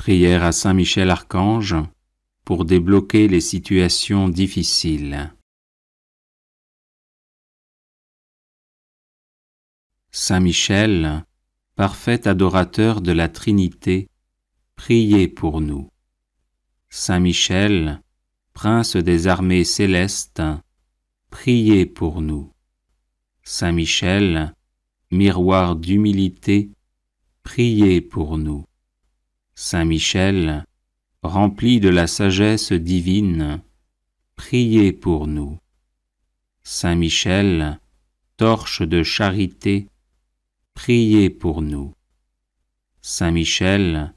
Prière à Saint Michel Archange pour débloquer les situations difficiles. Saint Michel, parfait adorateur de la Trinité, priez pour nous. Saint Michel, prince des armées célestes, priez pour nous. Saint Michel, miroir d'humilité, priez pour nous. Saint Michel, rempli de la sagesse divine, priez pour nous. Saint Michel, torche de charité, priez pour nous. Saint Michel,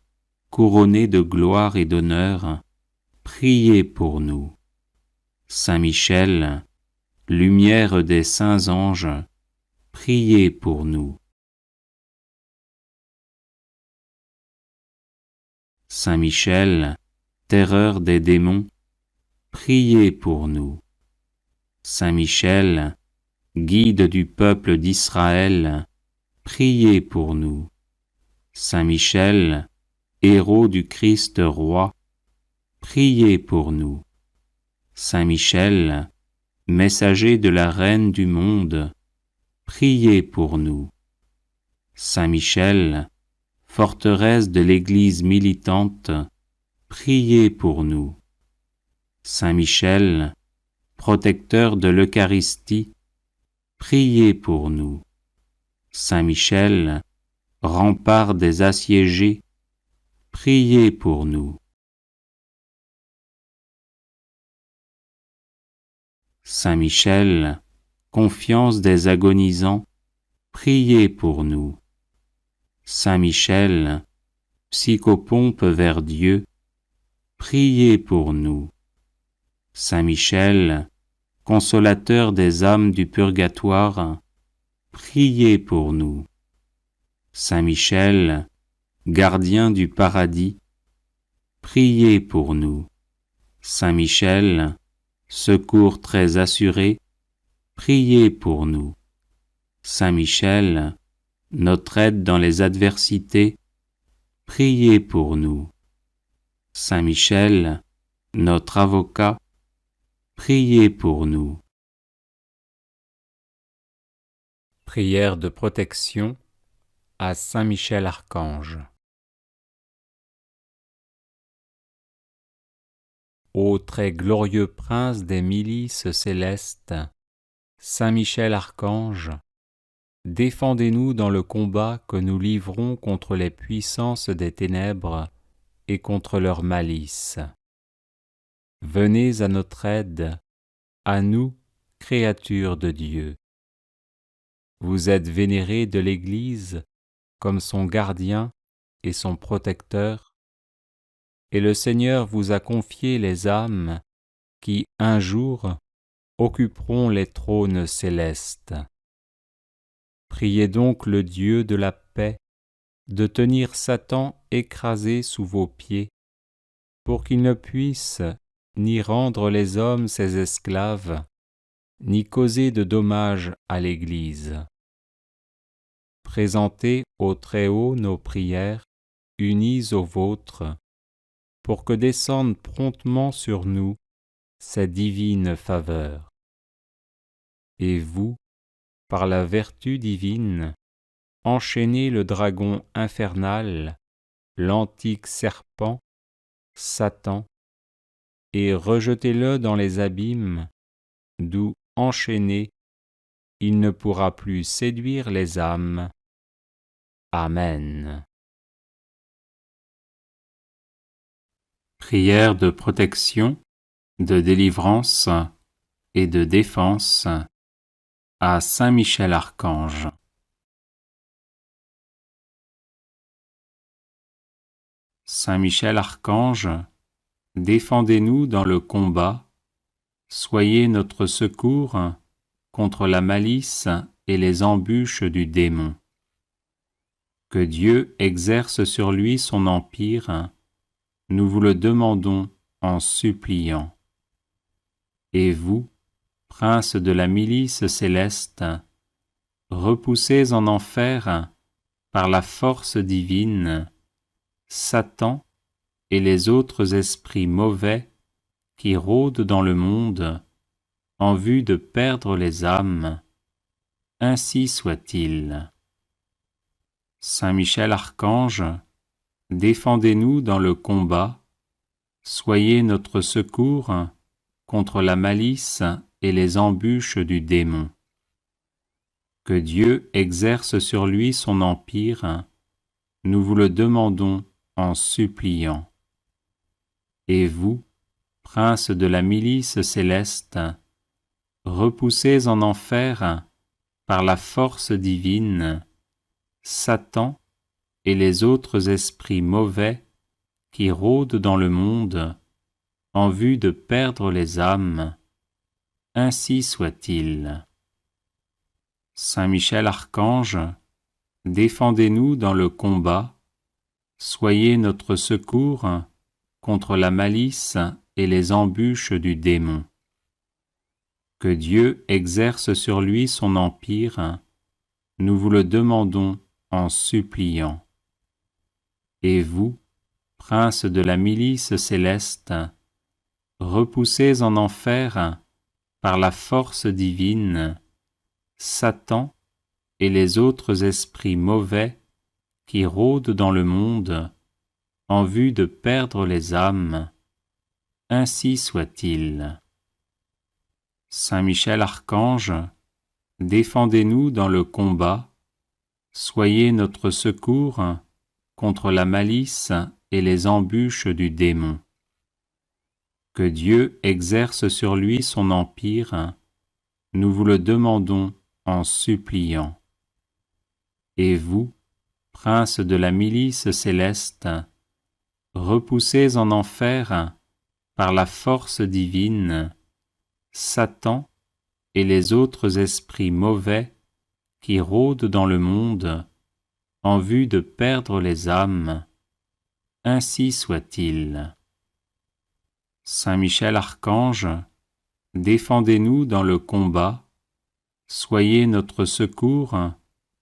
couronné de gloire et d'honneur, priez pour nous. Saint Michel, lumière des saints anges, priez pour nous. Saint Michel, terreur des démons, priez pour nous. Saint Michel, guide du peuple d'Israël, priez pour nous. Saint Michel, héros du Christ roi, priez pour nous. Saint Michel, messager de la Reine du monde, priez pour nous. Saint Michel, forteresse de l'Église militante, priez pour nous. Saint Michel, protecteur de l'Eucharistie, priez pour nous. Saint Michel, rempart des assiégés, priez pour nous. Saint Michel, confiance des agonisants, priez pour nous. Saint Michel, psychopompe vers Dieu, priez pour nous. Saint Michel, consolateur des âmes du purgatoire, priez pour nous. Saint Michel, gardien du paradis, priez pour nous. Saint Michel, secours très assuré, priez pour nous. Saint Michel, notre aide dans les adversités, priez pour nous. Saint Michel, notre avocat, priez pour nous. Prière de protection à Saint Michel Archange. Ô très glorieux prince des milices célestes, Saint Michel Archange, défendez-nous dans le combat que nous livrons contre les puissances des ténèbres et contre leur malice. Venez à notre aide, à nous, créatures de Dieu. Vous êtes vénérés de l'Église comme son gardien et son protecteur, et le Seigneur vous a confié les âmes qui, un jour, occuperont les trônes célestes. Priez donc le Dieu de la paix de tenir Satan écrasé sous vos pieds, pour qu'il ne puisse ni rendre les hommes ses esclaves, ni causer de dommages à l'Église. Présentez au Très-Haut nos prières, unies aux vôtres, pour que descende promptement sur nous sa divine faveur. Et vous, par la vertu divine, enchaînez le dragon infernal, l'antique serpent, Satan, et rejetez-le dans les abîmes, d'où, enchaîné, il ne pourra plus séduire les âmes. Amen. Prière de protection, de délivrance et de défense à Saint Michel Archange. Saint Michel Archange, défendez-nous dans le combat, soyez notre secours contre la malice et les embûches du démon. Que Dieu exerce sur lui son empire, nous vous le demandons en suppliant. Et vous, prince de la milice céleste, repoussez en enfer, par la force divine, Satan et les autres esprits mauvais qui rôdent dans le monde en vue de perdre les âmes, ainsi soit-il. Saint Michel Archange, défendez-nous dans le combat, soyez notre secours contre la malice et les embûches du démon. Que Dieu exerce sur lui son empire, nous vous le demandons en suppliant. Et vous, princes de la milice céleste, repoussez en enfer, par la force divine, Satan et les autres esprits mauvais qui rôdent dans le monde en vue de perdre les âmes, ainsi soit-il. Saint Michel Archange, défendez-nous dans le combat, soyez notre secours contre la malice et les embûches du démon. Que Dieu exerce sur lui son empire, nous vous le demandons en suppliant. Et vous, princes de la milice céleste, repoussez en enfer, par la force divine, Satan et les autres esprits mauvais qui rôdent dans le monde en vue de perdre les âmes, ainsi soit-il. Saint Michel Archange, défendez-nous dans le combat, soyez notre secours contre la malice et les embûches du démon. Que Dieu exerce sur lui son empire, nous vous le demandons en suppliant. Et vous, princes de la milice céleste, repoussez en enfer, par la force divine, Satan et les autres esprits mauvais qui rôdent dans le monde en vue de perdre les âmes, ainsi soit-il. Saint Michel Archange, défendez-nous dans le combat, soyez notre secours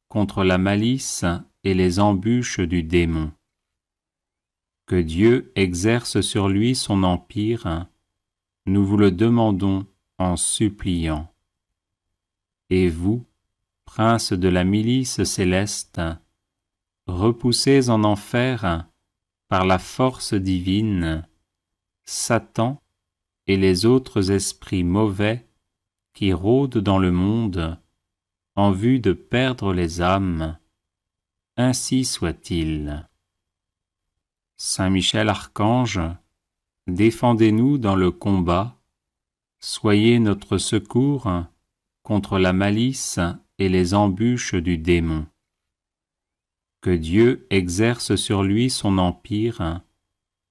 contre la malice et les embûches du démon. Que Dieu exerce sur lui son empire, nous vous le demandons en suppliant. Et vous, princes de la milice céleste, repoussez en enfer, par la force divine, Satan et les autres esprits mauvais qui rôdent dans le monde en vue de perdre les âmes, ainsi soit-il. Saint Michel Archange, défendez-nous dans le combat, soyez notre secours contre la malice et les embûches du démon. Que Dieu exerce sur lui son empire,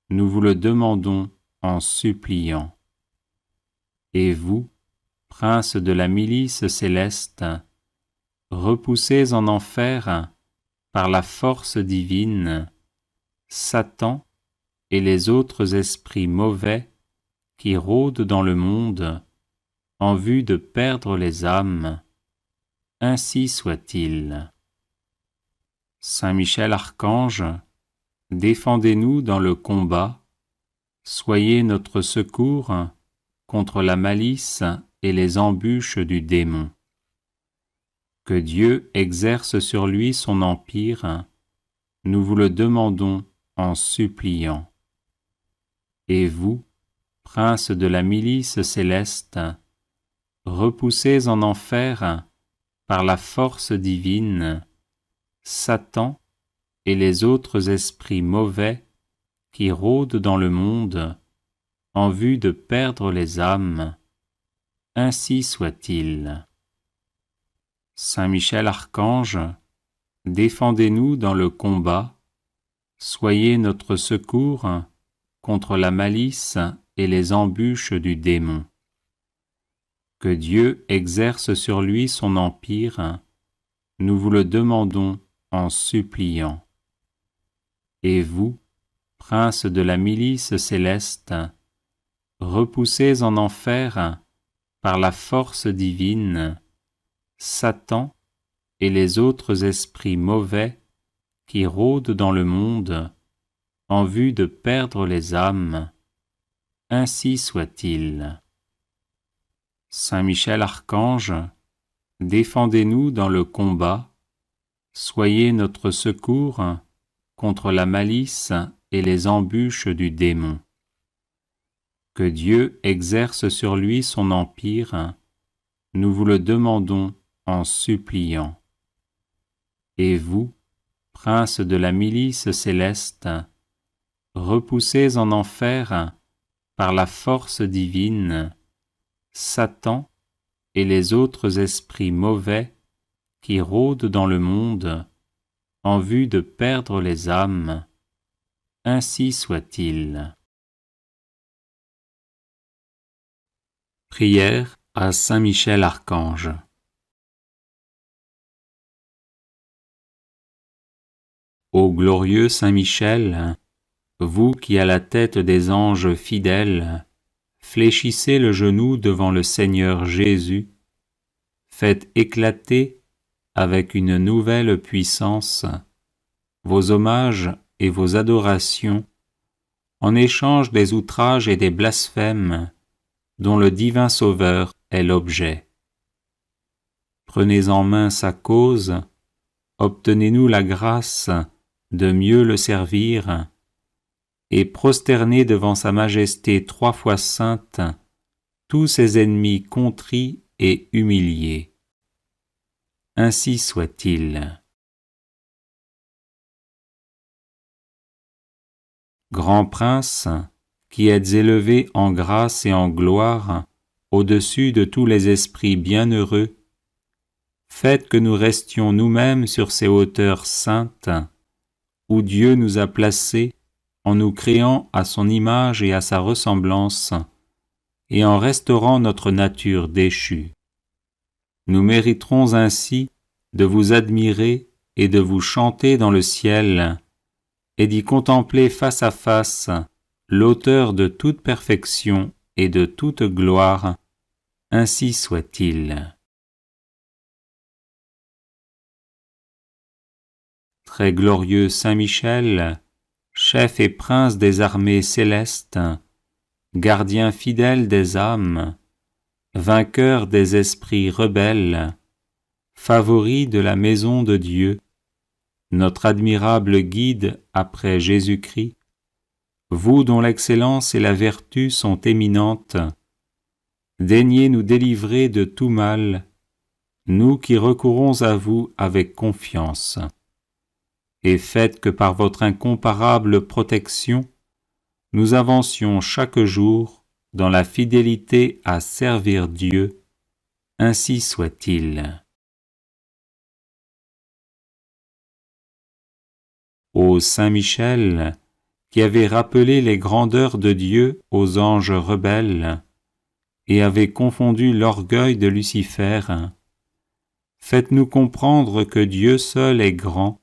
nous vous le demandons en suppliant. Et vous, princes de la milice céleste, repoussez en enfer, par la force divine, Satan et les autres esprits mauvais qui rôdent dans le monde en vue de perdre les âmes, ainsi soit-il. Saint Michel Archange, défendez-nous dans le combat, soyez notre secours contre la malice et les embûches du démon. Que Dieu exerce sur lui son empire, nous vous le demandons en suppliant. Et vous, princes de la milice céleste, repoussez en enfer, par la force divine, Satan et les autres esprits mauvais qui rôdent dans le monde en vue de perdre les âmes, ainsi soit-il. Saint Michel Archange, défendez-nous dans le combat, soyez notre secours contre la malice et les embûches du démon. Que Dieu exerce sur lui son empire, nous vous le demandons en suppliant. Et vous, princes de la milice céleste, repoussez en enfer, par la force divine, Satan et les autres esprits mauvais qui rôdent dans le monde en vue de perdre les âmes. Ainsi soit-il. Saint Michel Archange, défendez-nous dans le combat, soyez notre secours contre la malice et les embûches du démon. Que Dieu exerce sur lui son empire, nous vous le demandons en suppliant. Et vous, princes de la milice céleste, repoussez en enfer, par la force divine, Satan et les autres esprits mauvais qui rôdent dans le monde en vue de perdre les âmes. Ainsi soit-il. Prière à Saint Michel Archange. Ô glorieux Saint Michel, vous qui à la tête des anges fidèles fléchissez le genou devant le Seigneur Jésus, faites éclater avec une nouvelle puissance vos hommages et vos adorations en échange des outrages et des blasphèmes dont le divin Sauveur est l'objet. Prenez en main sa cause, obtenez-nous la grâce de mieux le servir, et prosternez devant sa majesté 3 fois sainte tous ses ennemis contrits et humiliés. Ainsi soit-il. Grand prince, qui êtes élevé en grâce et en gloire au-dessus de tous les esprits bienheureux, faites que nous restions nous-mêmes sur ces hauteurs saintes, où Dieu nous a placés en nous créant à son image et à sa ressemblance, et en restaurant notre nature déchue. Nous mériterons ainsi de vous admirer et de vous chanter dans le ciel, et d'y contempler face à face l'auteur de toute perfection et de toute gloire. Ainsi soit-il. Très glorieux Saint Michel, chef et prince des armées célestes, gardien fidèle des âmes, vainqueur des esprits rebelles, favori de la maison de Dieu, notre admirable guide après Jésus-Christ, vous dont l'excellence et la vertu sont éminentes, daignez nous délivrer de tout mal, nous qui recourons à vous avec confiance, et faites que par votre incomparable protection, nous avancions chaque jour dans la fidélité à servir Dieu. Ainsi soit-il. Ô Saint Michel, qui avez rappelé les grandeurs de Dieu aux anges rebelles, et avez confondu l'orgueil de Lucifer, faites-nous comprendre que Dieu seul est grand,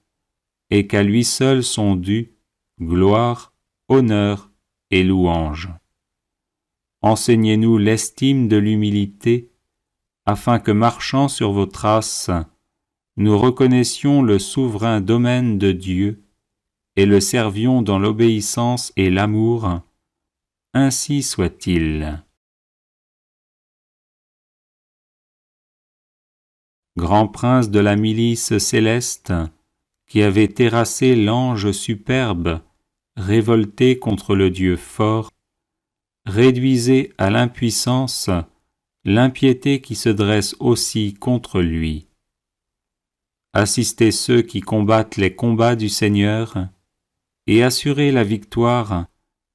et qu'à lui seul sont dus gloire, honneur et louange. Enseignez-nous l'estime de l'humilité, afin que marchant sur vos traces, nous reconnaissions le souverain domaine de Dieu et le servions dans l'obéissance et l'amour. Ainsi soit-il. Grand prince de la milice céleste, qui avait terrassé l'ange superbe, révolté contre le Dieu fort, réduisez à l'impuissance l'impiété qui se dresse aussi contre lui. Assistez ceux qui combattent les combats du Seigneur, et assurez la victoire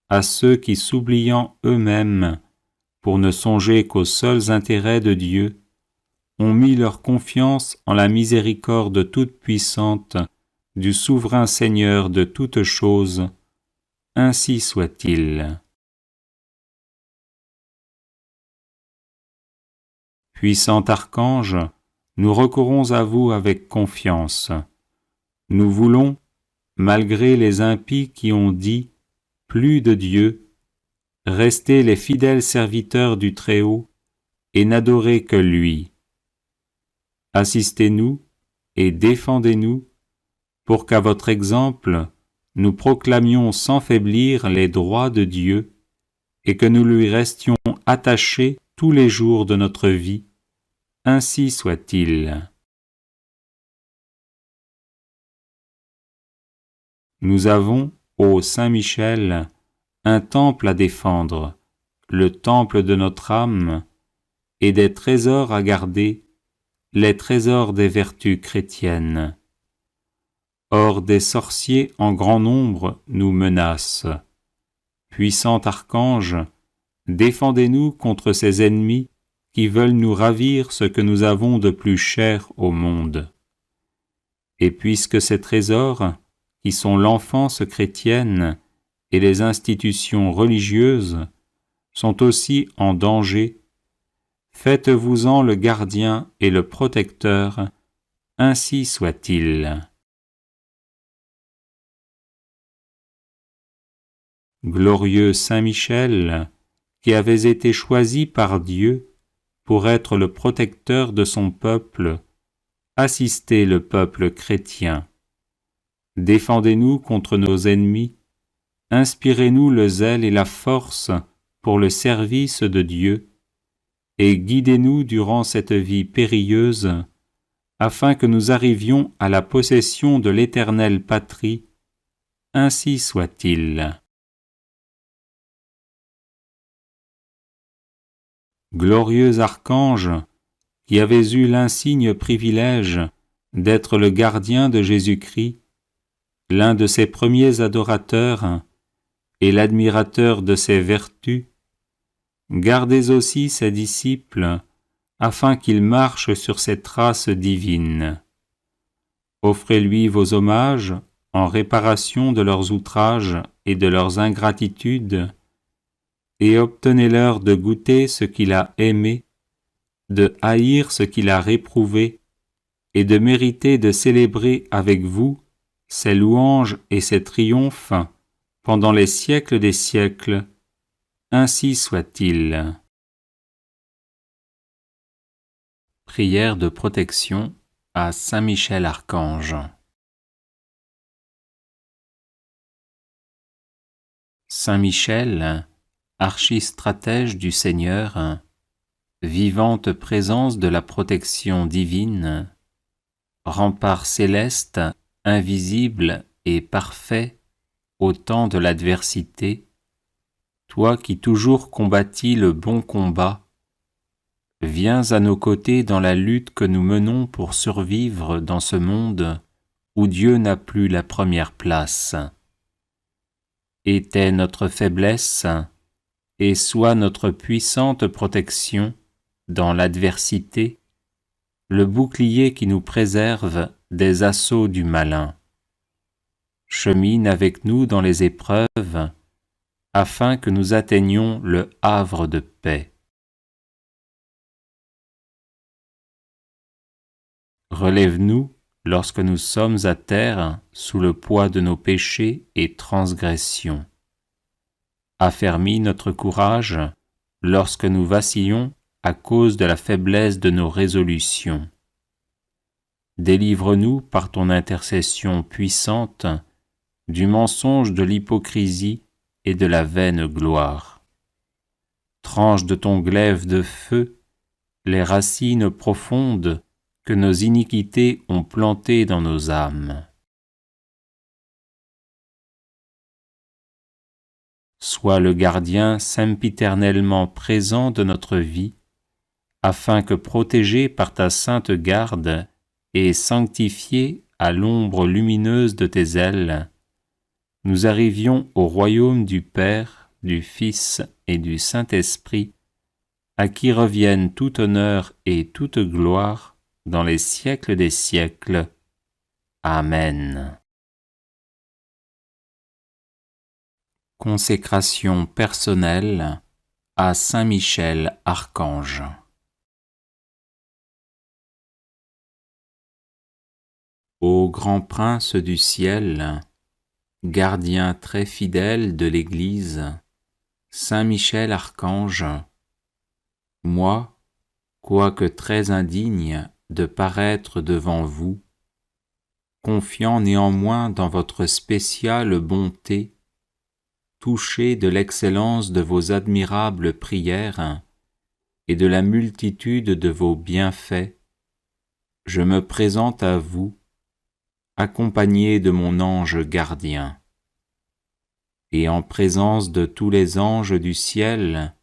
à ceux qui, s'oubliant eux-mêmes, pour ne songer qu'aux seuls intérêts de Dieu, ont mis leur confiance en la miséricorde toute-puissante du souverain Seigneur de toutes choses. Ainsi soit-il. Puissant archange, nous recourons à vous avec confiance. Nous voulons, malgré les impies qui ont dit « plus de Dieu », rester les fidèles serviteurs du Très-Haut et n'adorer que lui. Assistez-nous et défendez-nous pour qu'à votre exemple, nous proclamions sans faiblir les droits de Dieu et que nous lui restions attachés tous les jours de notre vie. Ainsi soit-il. Nous avons, ô Saint Michel, un temple à défendre, le temple de notre âme, et des trésors à garder, les trésors des vertus chrétiennes. Or des sorciers en grand nombre nous menacent. Puissant archange, défendez-nous contre ces ennemis qui veulent nous ravir ce que nous avons de plus cher au monde. Et puisque ces trésors, qui sont l'enfance chrétienne et les institutions religieuses, sont aussi en danger, faites-vous-en le gardien et le protecteur, ainsi soit-il. Glorieux Saint Michel, qui avez été choisi par Dieu pour être le protecteur de son peuple, assistez le peuple chrétien. Défendez-nous contre nos ennemis, inspirez-nous le zèle et la force pour le service de Dieu, et guidez-nous durant cette vie périlleuse, afin que nous arrivions à la possession de l'éternelle patrie. Ainsi soit-il. Glorieux archange, qui avez eu l'insigne privilège d'être le gardien de Jésus-Christ, l'un de ses premiers adorateurs et l'admirateur de ses vertus, gardez aussi ses disciples, afin qu'ils marchent sur ses traces divines. Offrez-lui vos hommages en réparation de leurs outrages et de leurs ingratitudes, et obtenez-leur de goûter ce qu'il a aimé, de haïr ce qu'il a réprouvé, et de mériter de célébrer avec vous ses louanges et ses triomphes pendant les siècles des siècles. Ainsi soit-il. Prière de protection à Saint Michel Archange. Saint Michel, archistratège du Seigneur, vivante présence de la protection divine, rempart céleste, invisible et parfait au temps de l'adversité, toi qui toujours combattis le bon combat, viens à nos côtés dans la lutte que nous menons pour survivre dans ce monde où Dieu n'a plus la première place. Était notre faiblesse, et sois notre puissante protection dans l'adversité, le bouclier qui nous préserve des assauts du malin. Chemine avec nous dans les épreuves, afin que nous atteignions le havre de paix. Relève-nous lorsque nous sommes à terre sous le poids de nos péchés et transgressions. Affermis notre courage lorsque nous vacillons à cause de la faiblesse de nos résolutions. Délivre-nous par ton intercession puissante du mensonge de l'hypocrisie et de la vaine gloire. Tranche de ton glaive de feu les racines profondes que nos iniquités ont plantées dans nos âmes. Sois le gardien sempiternellement présent de notre vie, afin que, protégés par ta sainte garde et sanctifiés à l'ombre lumineuse de tes ailes, nous arrivions au royaume du Père, du Fils et du Saint-Esprit, à qui reviennent tout honneur et toute gloire dans les siècles des siècles. Amen. Consécration personnelle à Saint Michel Archange. Ô grand prince du ciel, gardien très fidèle de l'Église, Saint Michel Archange, moi, quoique très indigne de paraître devant vous, confiant néanmoins dans votre spéciale bonté, touché de l'excellence de vos admirables prières et de la multitude de vos bienfaits, je me présente à vous, accompagné de mon ange gardien. Et en présence de tous les anges du ciel,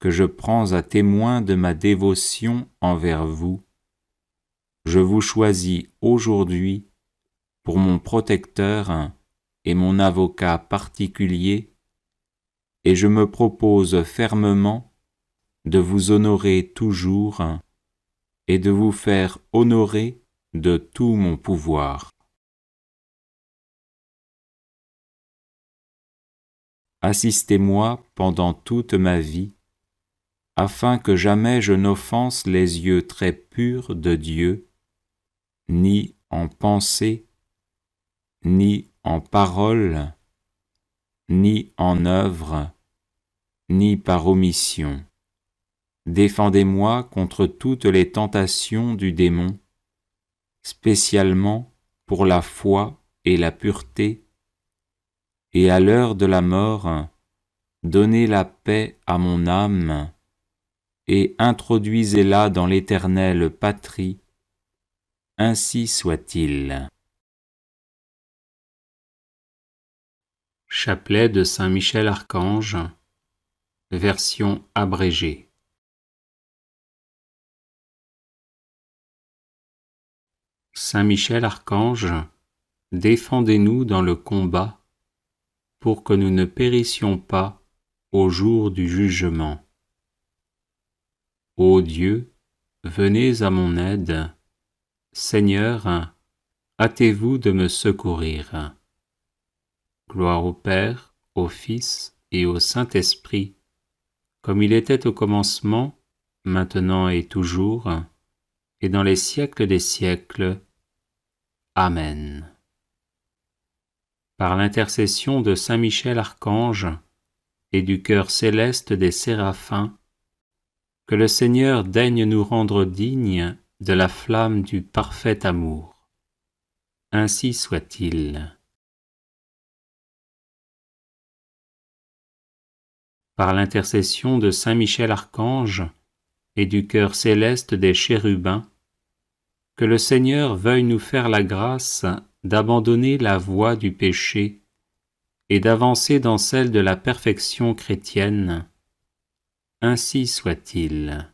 que je prends à témoin de ma dévotion envers vous, je vous choisis aujourd'hui pour mon protecteur et mon avocat particulier, et je me propose fermement de vous honorer toujours et de vous faire honorer de tout mon pouvoir. Assistez-moi pendant toute ma vie, afin que jamais je n'offense les yeux très purs de Dieu, ni en pensée, ni en parole, ni en œuvre, ni par omission. Défendez-moi contre toutes les tentations du démon, spécialement pour la foi et la pureté, et à l'heure de la mort, donnez la paix à mon âme, et introduisez-la dans l'éternelle patrie, ainsi soit-il. Chapelet de Saint Michel Archange, version abrégée. Saint Michel Archange, défendez-nous dans le combat, pour que nous ne périssions pas au jour du jugement. Ô Dieu, venez à mon aide. Seigneur, hâtez-vous de me secourir. Gloire au Père, au Fils et au Saint-Esprit, comme il était au commencement, maintenant et toujours, et dans les siècles des siècles. Amen. Par l'intercession de Saint Michel Archange et du chœur céleste des séraphins, que le Seigneur daigne nous rendre dignes de la flamme du parfait amour. Ainsi soit-il. Par l'intercession de Saint Michel Archange et du chœur céleste des chérubins, que le Seigneur veuille nous faire la grâce d'abandonner la voie du péché et d'avancer dans celle de la perfection chrétienne. Ainsi soit-il.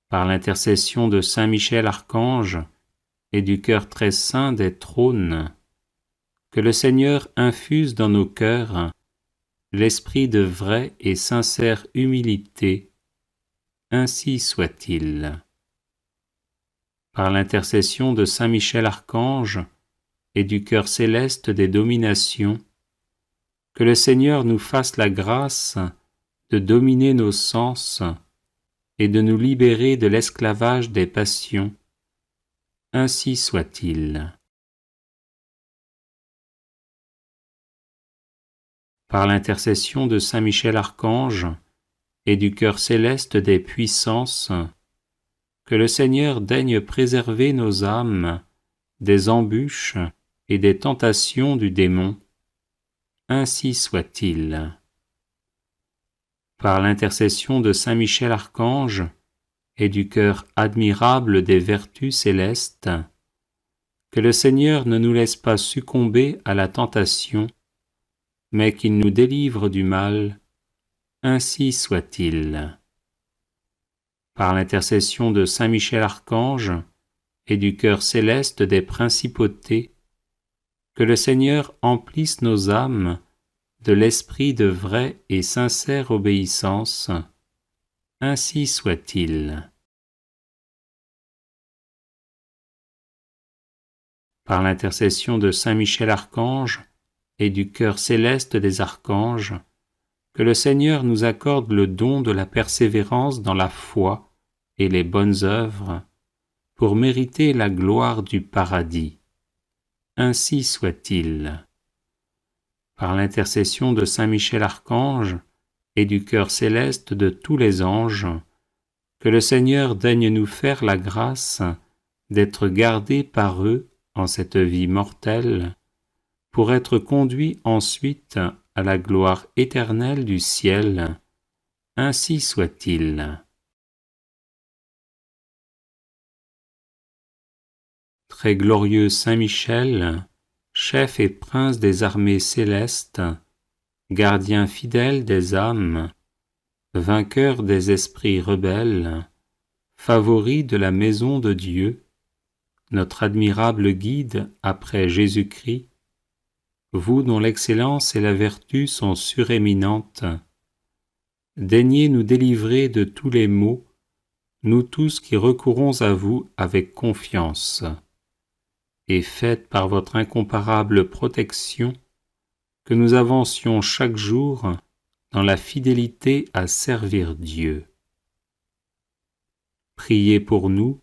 Par l'intercession de Saint Michel Archange et du cœur très saint des trônes, que le Seigneur infuse dans nos cœurs l'esprit de vraie et sincère humilité. Ainsi soit-il. Par l'intercession de Saint Michel Archange et du cœur céleste des dominations, que le Seigneur nous fasse la grâce de dominer nos sens et de nous libérer de l'esclavage des passions. Ainsi soit-il. Par l'intercession de Saint Michel Archange et du cœur céleste des puissances, que le Seigneur daigne préserver nos âmes des embûches et des tentations du démon. Ainsi soit-il. Par l'intercession de Saint Michel Archange et du cœur admirable des vertus célestes, que le Seigneur ne nous laisse pas succomber à la tentation, mais qu'il nous délivre du mal. Ainsi soit-il. Par l'intercession de Saint Michel Archange et du cœur céleste des principautés, que le Seigneur emplisse nos âmes de l'esprit de vraie et sincère obéissance. Ainsi soit-il. Par l'intercession de Saint Michel Archange et du cœur céleste des archanges, que le Seigneur nous accorde le don de la persévérance dans la foi et les bonnes œuvres, pour mériter la gloire du paradis. Ainsi soit-il. Par l'intercession de Saint Michel Archange et du cœur céleste de tous les anges, que le Seigneur daigne nous faire la grâce d'être gardés par eux en cette vie mortelle, pour être conduits ensuite à la gloire éternelle du ciel. Ainsi soit-il. Très glorieux Saint Michel, chef et prince des armées célestes, gardien fidèle des âmes, vainqueur des esprits rebelles, favori de la maison de Dieu, notre admirable guide après Jésus-Christ, vous dont l'excellence et la vertu sont suréminentes, daignez nous délivrer de tous les maux, nous tous qui recourons à vous avec confiance, et faites par votre incomparable protection que nous avancions chaque jour dans la fidélité à servir Dieu. Priez pour nous,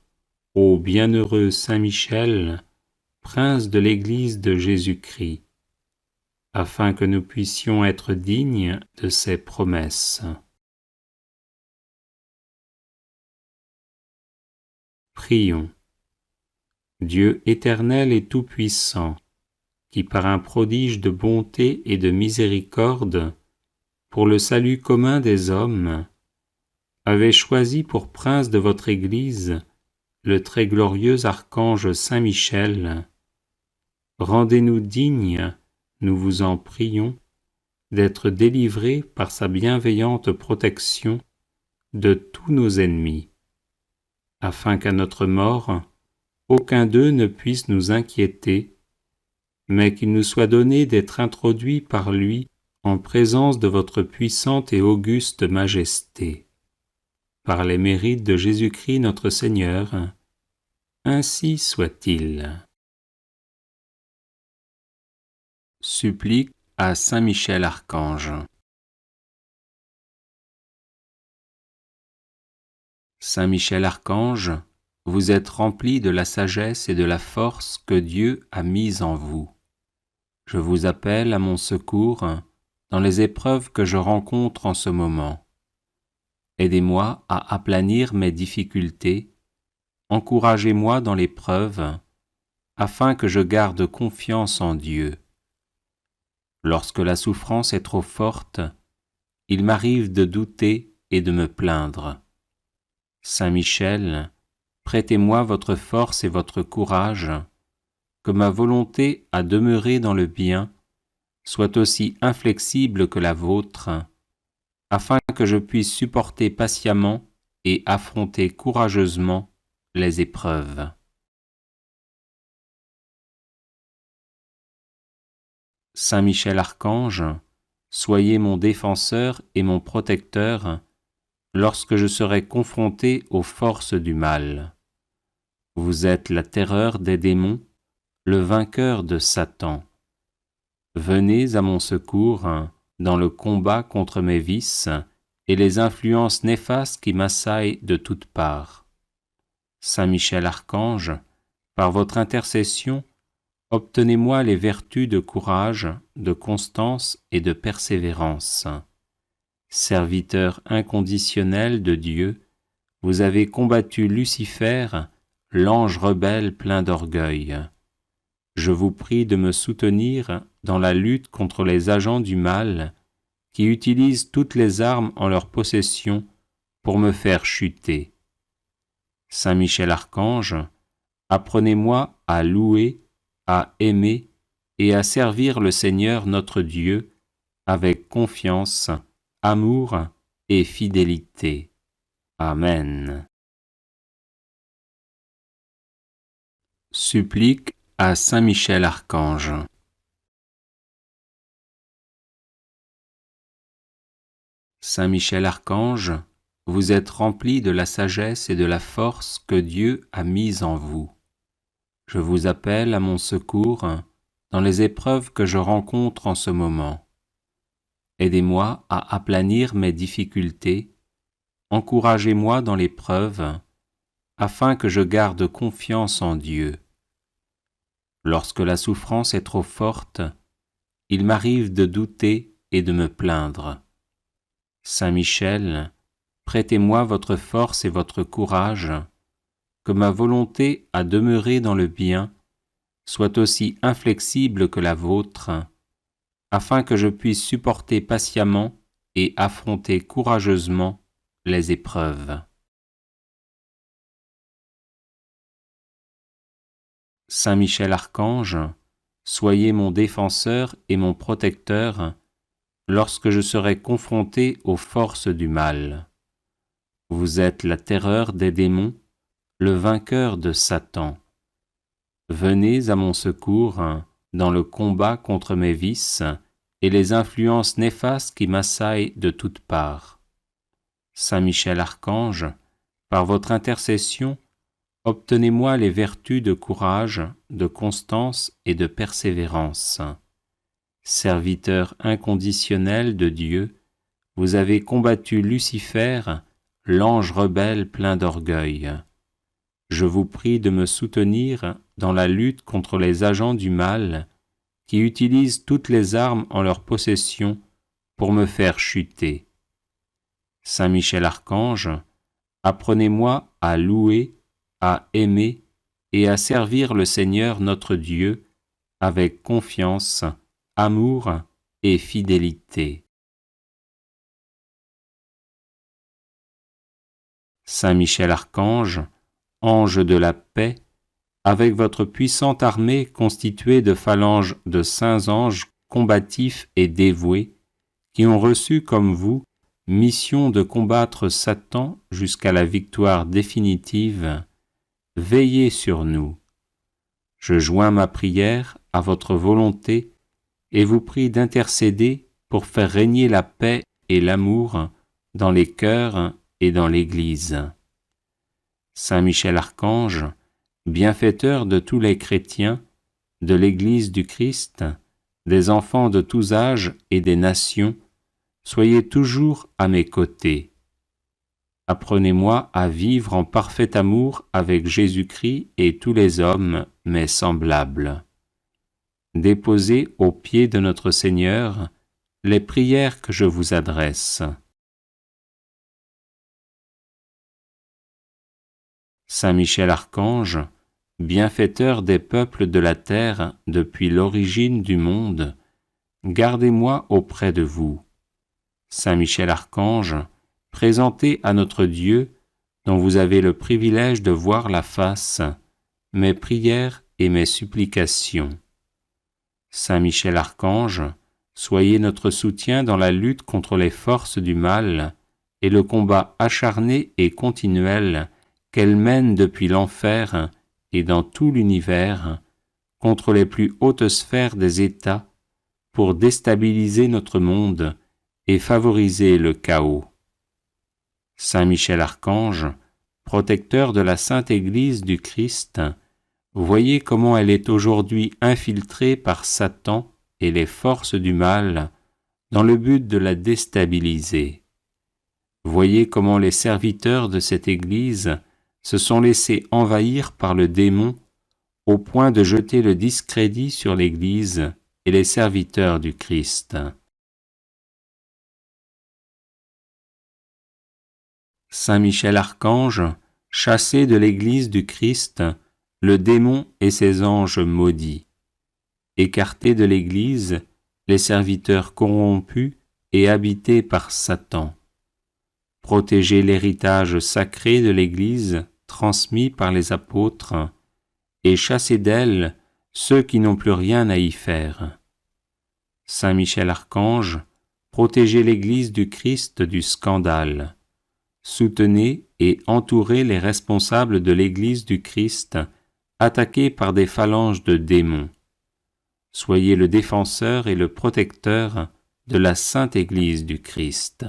ô bienheureux Saint Michel, prince de l'Église de Jésus-Christ, afin que nous puissions être dignes de ses promesses. Prions. Dieu éternel et tout-puissant, qui par un prodige de bonté et de miséricorde, pour le salut commun des hommes, avez choisi pour prince de votre Église le très glorieux archange Saint Michel, rendez-nous dignes, nous vous en prions, d'être délivrés par sa bienveillante protection de tous nos ennemis, afin qu'à notre mort, aucun d'eux ne puisse nous inquiéter, mais qu'il nous soit donné d'être introduits par lui en présence de votre puissante et auguste majesté. Par les mérites de Jésus-Christ notre Seigneur, ainsi soit-il. Supplique à Saint Michel Archange. Saint Michel Archange, vous êtes rempli de la sagesse et de la force que Dieu a mise en vous. Je vous appelle à mon secours dans les épreuves que je rencontre en ce moment. Aidez-moi à aplanir mes difficultés, encouragez-moi dans l'épreuve, afin que je garde confiance en Dieu. Lorsque la souffrance est trop forte, il m'arrive de douter et de me plaindre. Saint Michel, prêtez-moi votre force et votre courage, que ma volonté à demeurer dans le bien soit aussi inflexible que la vôtre, afin que je puisse supporter patiemment et affronter courageusement les épreuves. Saint Michel Archange, soyez mon défenseur et mon protecteur lorsque je serai confronté aux forces du mal. Vous êtes la terreur des démons, le vainqueur de Satan. Venez à mon secours dans le combat contre mes vices et les influences néfastes qui m'assaillent de toutes parts. Saint Michel Archange, par votre intercession, obtenez-moi les vertus de courage, de constance et de persévérance. Serviteur inconditionnel de Dieu, vous avez combattu Lucifer, l'ange rebelle plein d'orgueil. Je vous prie de me soutenir dans la lutte contre les agents du mal qui utilisent toutes les armes en leur possession pour me faire chuter. Saint Michel Archange, apprenez-moi à louer, à aimer et à servir le Seigneur notre Dieu avec confiance, amour et fidélité. Amen. Supplique à Saint Michel Archange. Saint Michel Archange, vous êtes rempli de la sagesse et de la force que Dieu a mise en vous. Je vous appelle à mon secours dans les épreuves que je rencontre en ce moment. Aidez-moi à aplanir mes difficultés, encouragez-moi dans l'épreuve, afin que je garde confiance en Dieu. Lorsque la souffrance est trop forte, il m'arrive de douter et de me plaindre. Saint Michel, prêtez-moi votre force et votre courage, que ma volonté à demeurer dans le bien soit aussi inflexible que la vôtre, afin que je puisse supporter patiemment et affronter courageusement les épreuves. Saint Michel Archange, soyez mon défenseur et mon protecteur lorsque je serai confronté aux forces du mal. Vous êtes la terreur des démons, le vainqueur de Satan. Venez à mon secours dans le combat contre mes vices et les influences néfastes qui m'assaillent de toutes parts. Saint Michel Archange, par votre intercession, obtenez-moi les vertus de courage, de constance et de persévérance. Serviteur inconditionnel de Dieu, vous avez combattu Lucifer, l'ange rebelle plein d'orgueil. Je vous prie de me soutenir dans la lutte contre les agents du mal qui utilisent toutes les armes en leur possession pour me faire chuter. Saint Michel Archange, apprenez-moi à louer, à aimer et à servir le Seigneur notre Dieu avec confiance, amour et fidélité. Saint Michel Archange, ange de la paix, avec votre puissante armée constituée de phalanges de saints anges combatifs et dévoués, qui ont reçu comme vous mission de combattre Satan jusqu'à la victoire définitive, veillez sur nous. Je joins ma prière à votre volonté et vous prie d'intercéder pour faire régner la paix et l'amour dans les cœurs et dans l'Église. Saint Michel Archange, bienfaiteur de tous les chrétiens, de l'Église du Christ, des enfants de tous âges et des nations, soyez toujours à mes côtés. Apprenez-moi à vivre en parfait amour avec Jésus-Christ et tous les hommes, mes semblables. Déposez aux pieds de notre Seigneur les prières que je vous adresse. Saint Michel Archange, bienfaiteur des peuples de la terre depuis l'origine du monde, gardez-moi auprès de vous. Saint Michel Archange, présentez à notre Dieu, dont vous avez le privilège de voir la face, mes prières et mes supplications. Saint Michel Archange, soyez notre soutien dans la lutte contre les forces du mal et le combat acharné et continuel qu'elles mènent depuis l'enfer et dans tout l'univers contre les plus hautes sphères des États pour déstabiliser notre monde et favoriser le chaos. Saint Michel Archange, protecteur de la Sainte Église du Christ, voyez comment elle est aujourd'hui infiltrée par Satan et les forces du mal dans le but de la déstabiliser. Voyez comment les serviteurs de cette Église se sont laissés envahir par le démon au point de jeter le discrédit sur l'Église et les serviteurs du Christ. Saint Michel Archange, chassez de l'Église du Christ le démon et ses anges maudits. Écartez de l'Église les serviteurs corrompus et habités par Satan. Protégez l'héritage sacré de l'Église transmis par les apôtres et chassez d'elle ceux qui n'ont plus rien à y faire. Saint Michel Archange, protégez l'Église du Christ du scandale. Soutenez et entourez les responsables de l'Église du Christ attaqués par des phalanges de démons. Soyez le défenseur et le protecteur de la Sainte Église du Christ.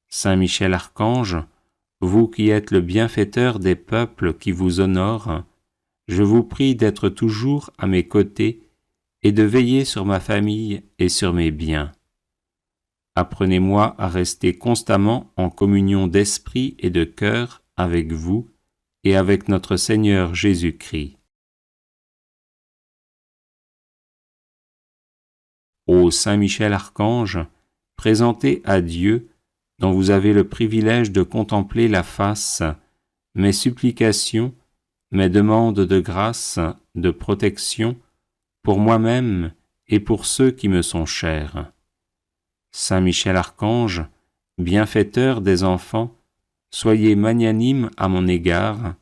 Saint Michel Archange, vous qui êtes le bienfaiteur des peuples qui vous honorent, je vous prie d'être toujours à mes côtés et de veiller sur ma famille et sur mes biens. Apprenez-moi à rester constamment en communion d'esprit et de cœur avec vous et avec notre Seigneur Jésus-Christ. Ô Saint Michel Archange, présentez à Dieu, dont vous avez le privilège de contempler la face, mes supplications mes demandes de grâce, de protection, pour moi-même et pour ceux qui me sont chers. Saint Michel Archange, bienfaiteur des enfants, soyez magnanime à mon égard,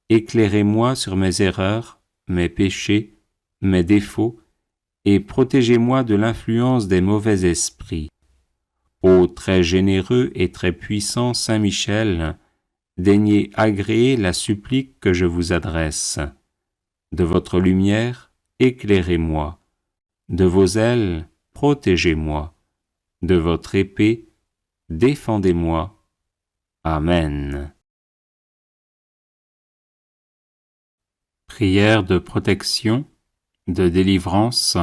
éclairez-moi sur mes erreurs, mes péchés, mes défauts, et protégez-moi de l'influence des mauvais esprits. Ô très généreux et très puissant Saint Michel, daignez agréer la supplique que je vous adresse. De votre lumière, éclairez-moi. De vos ailes, protégez-moi. De votre épée, défendez-moi. Amen. Prière de protection, de délivrance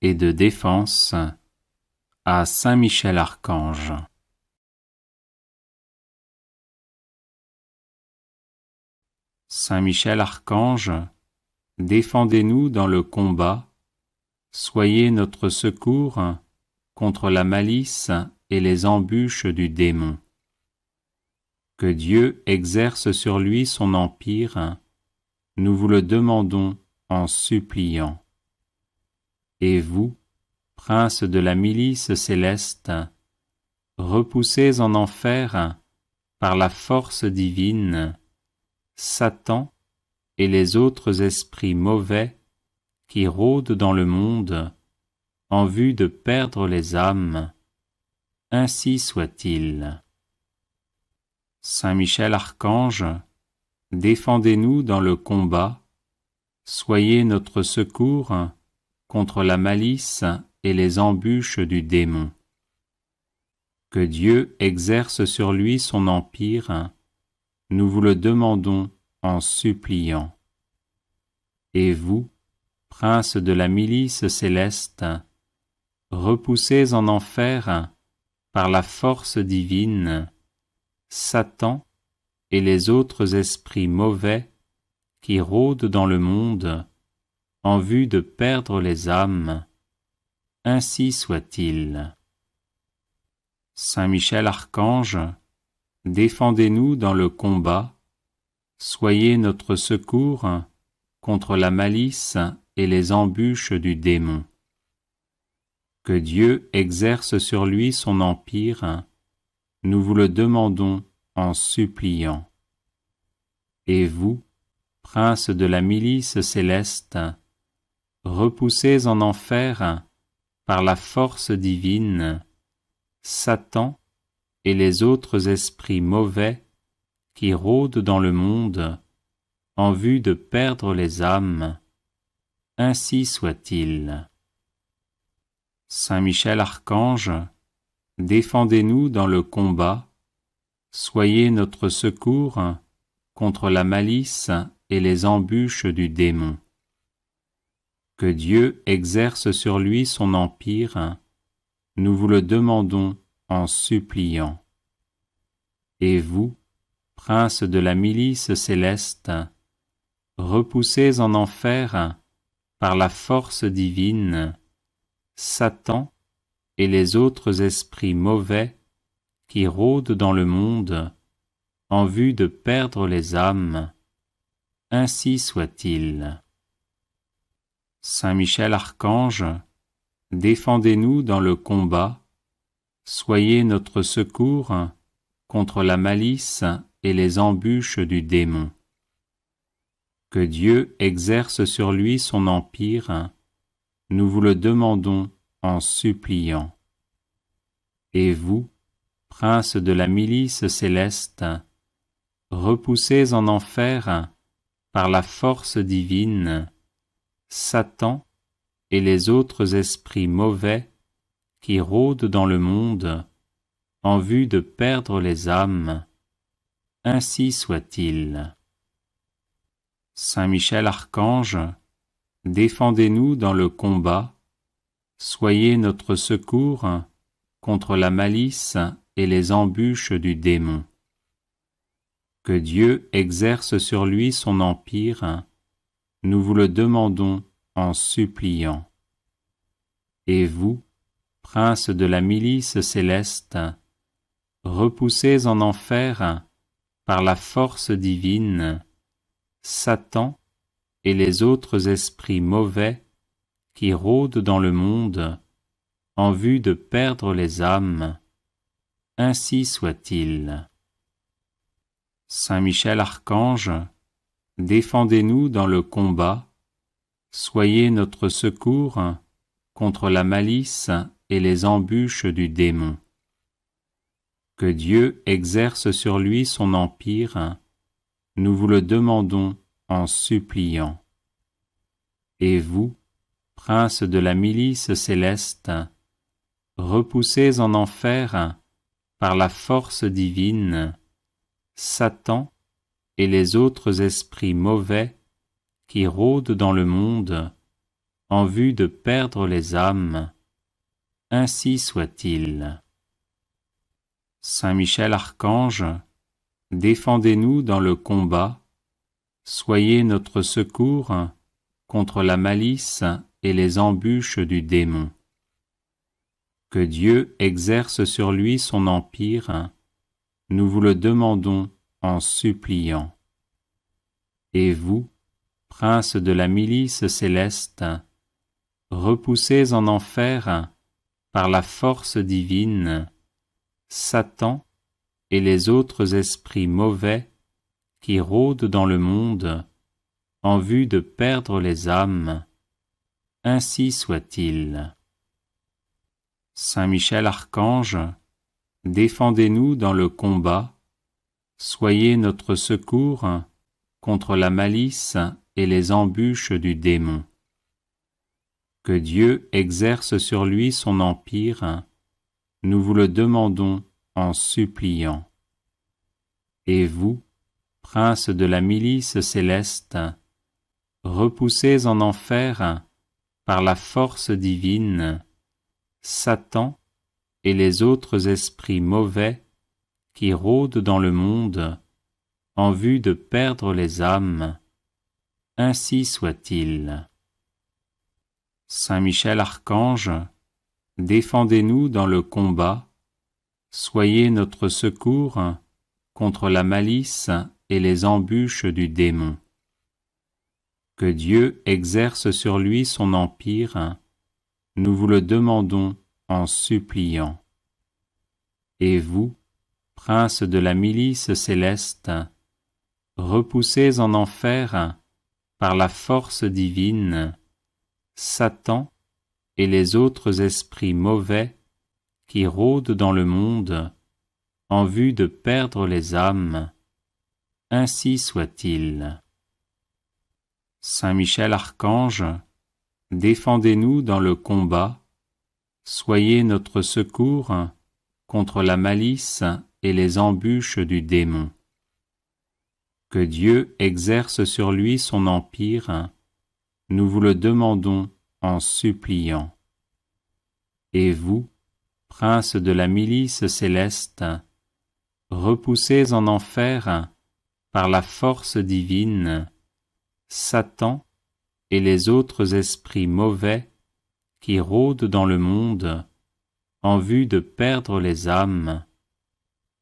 et de défense à Saint Michel Archange. Saint Michel Archange, défendez-nous dans le combat, soyez notre secours contre la malice et les embûches du démon. Que Dieu exerce sur lui son empire, nous vous le demandons en suppliant. Et vous, prince de la milice céleste, repoussez en enfer, par la force divine, Satan et les autres esprits mauvais qui rôdent dans le monde en vue de perdre les âmes. Ainsi soit-il. Saint Michel Archange, défendez-nous dans le combat, soyez notre secours contre la malice et les embûches du démon. Que Dieu exerce sur lui son empire, nous vous le demandons en suppliant. Et vous, prince de la milice céleste, repoussez en enfer, par la force divine, Satan et les autres esprits mauvais qui rôdent dans le monde en vue de perdre les âmes. Ainsi soit-il. Saint Michel Archange, défendez-nous dans le combat, soyez notre secours contre la malice et les embûches du démon. Que Dieu exerce sur lui son empire, nous vous le demandons en suppliant. Et vous, prince de la milice céleste, repoussez en enfer, par la force divine, Satan et les autres esprits mauvais qui rôdent dans le monde en vue de perdre les âmes. Ainsi soit-il. Saint Michel Archange, défendez-nous dans le combat, soyez notre secours contre la malice et les embûches du démon. Que Dieu exerce sur lui son empire, nous vous le demandons en suppliant. Et vous, prince de la milice céleste, repoussez en enfer, par la force divine, Satan et les autres esprits mauvais qui rôdent dans le monde en vue de perdre les âmes. Ainsi soit-il. Saint Michel Archange, défendez-nous dans le combat, soyez notre secours contre la malice et les embûches du démon. Que Dieu exerce sur lui son empire, nous vous le demandons en suppliant. Et vous, prince de la milice céleste, repoussez en enfer, par la force divine, Satan et les autres esprits mauvais qui rôdent dans le monde en vue de perdre les âmes. Ainsi soit-il. Saint Michel Archange, défendez-nous dans le combat, soyez notre secours contre la malice et les embûches du démon. Que Dieu exerce sur lui son empire, nous vous le demandons en suppliant. Et vous, prince de la milice céleste, repoussez en enfer, par la force divine, Satan et les autres esprits mauvais qui rôdent dans le monde en vue de perdre les âmes. Ainsi soit-il. Saint Michel Archange, défendez-nous dans le combat, soyez notre secours contre la malice et les embûches du démon. Que Dieu exerce sur lui son empire, nous vous le demandons en suppliant. Et vous, princes de la milice céleste, repoussez en enfer, par la force divine, Satan et les autres esprits mauvais qui rôdent dans le monde en vue de perdre les âmes. Ainsi soit-il. Saint Michel Archange, défendez-nous dans le combat, soyez notre secours contre la malice et les embûches du démon. Que Dieu exerce sur lui son empire, nous vous le demandons en suppliant. Et vous, princes de la milice céleste, repoussez en enfer, par la force divine, Satan et les autres esprits mauvais qui rôdent dans le monde en vue de perdre les âmes. Ainsi soit-il. Saint Michel Archange, défendez-nous dans le combat, soyez notre secours contre la malice et les embûches du démon. Que Dieu exerce sur lui son empire, nous vous le demandons en suppliant. Et vous, princes de la milice céleste, repoussez en enfer, par la force divine, Satan et les autres esprits mauvais qui rôdent dans le monde en vue de perdre les âmes. Ainsi soit-il. Saint Michel Archange, défendez-nous dans le combat, soyez notre secours contre la malice et les embûches du démon. Que Dieu exerce sur lui son empire, nous vous le demandons en suppliant. Et vous, princes de la milice céleste, repoussez en enfer, par la force divine, Satan et les autres esprits mauvais qui rôdent dans le monde en vue de perdre les âmes. Ainsi soit-il. Saint Michel Archange, défendez-nous dans le combat, soyez notre secours contre la malice et les embûches du démon. Que Dieu exerce sur lui son empire, nous vous le demandons en suppliant. Et vous, princes de la milice céleste, repoussez en enfer, par la force divine, Satan et les autres esprits mauvais qui rôdent dans le monde en vue de perdre les âmes.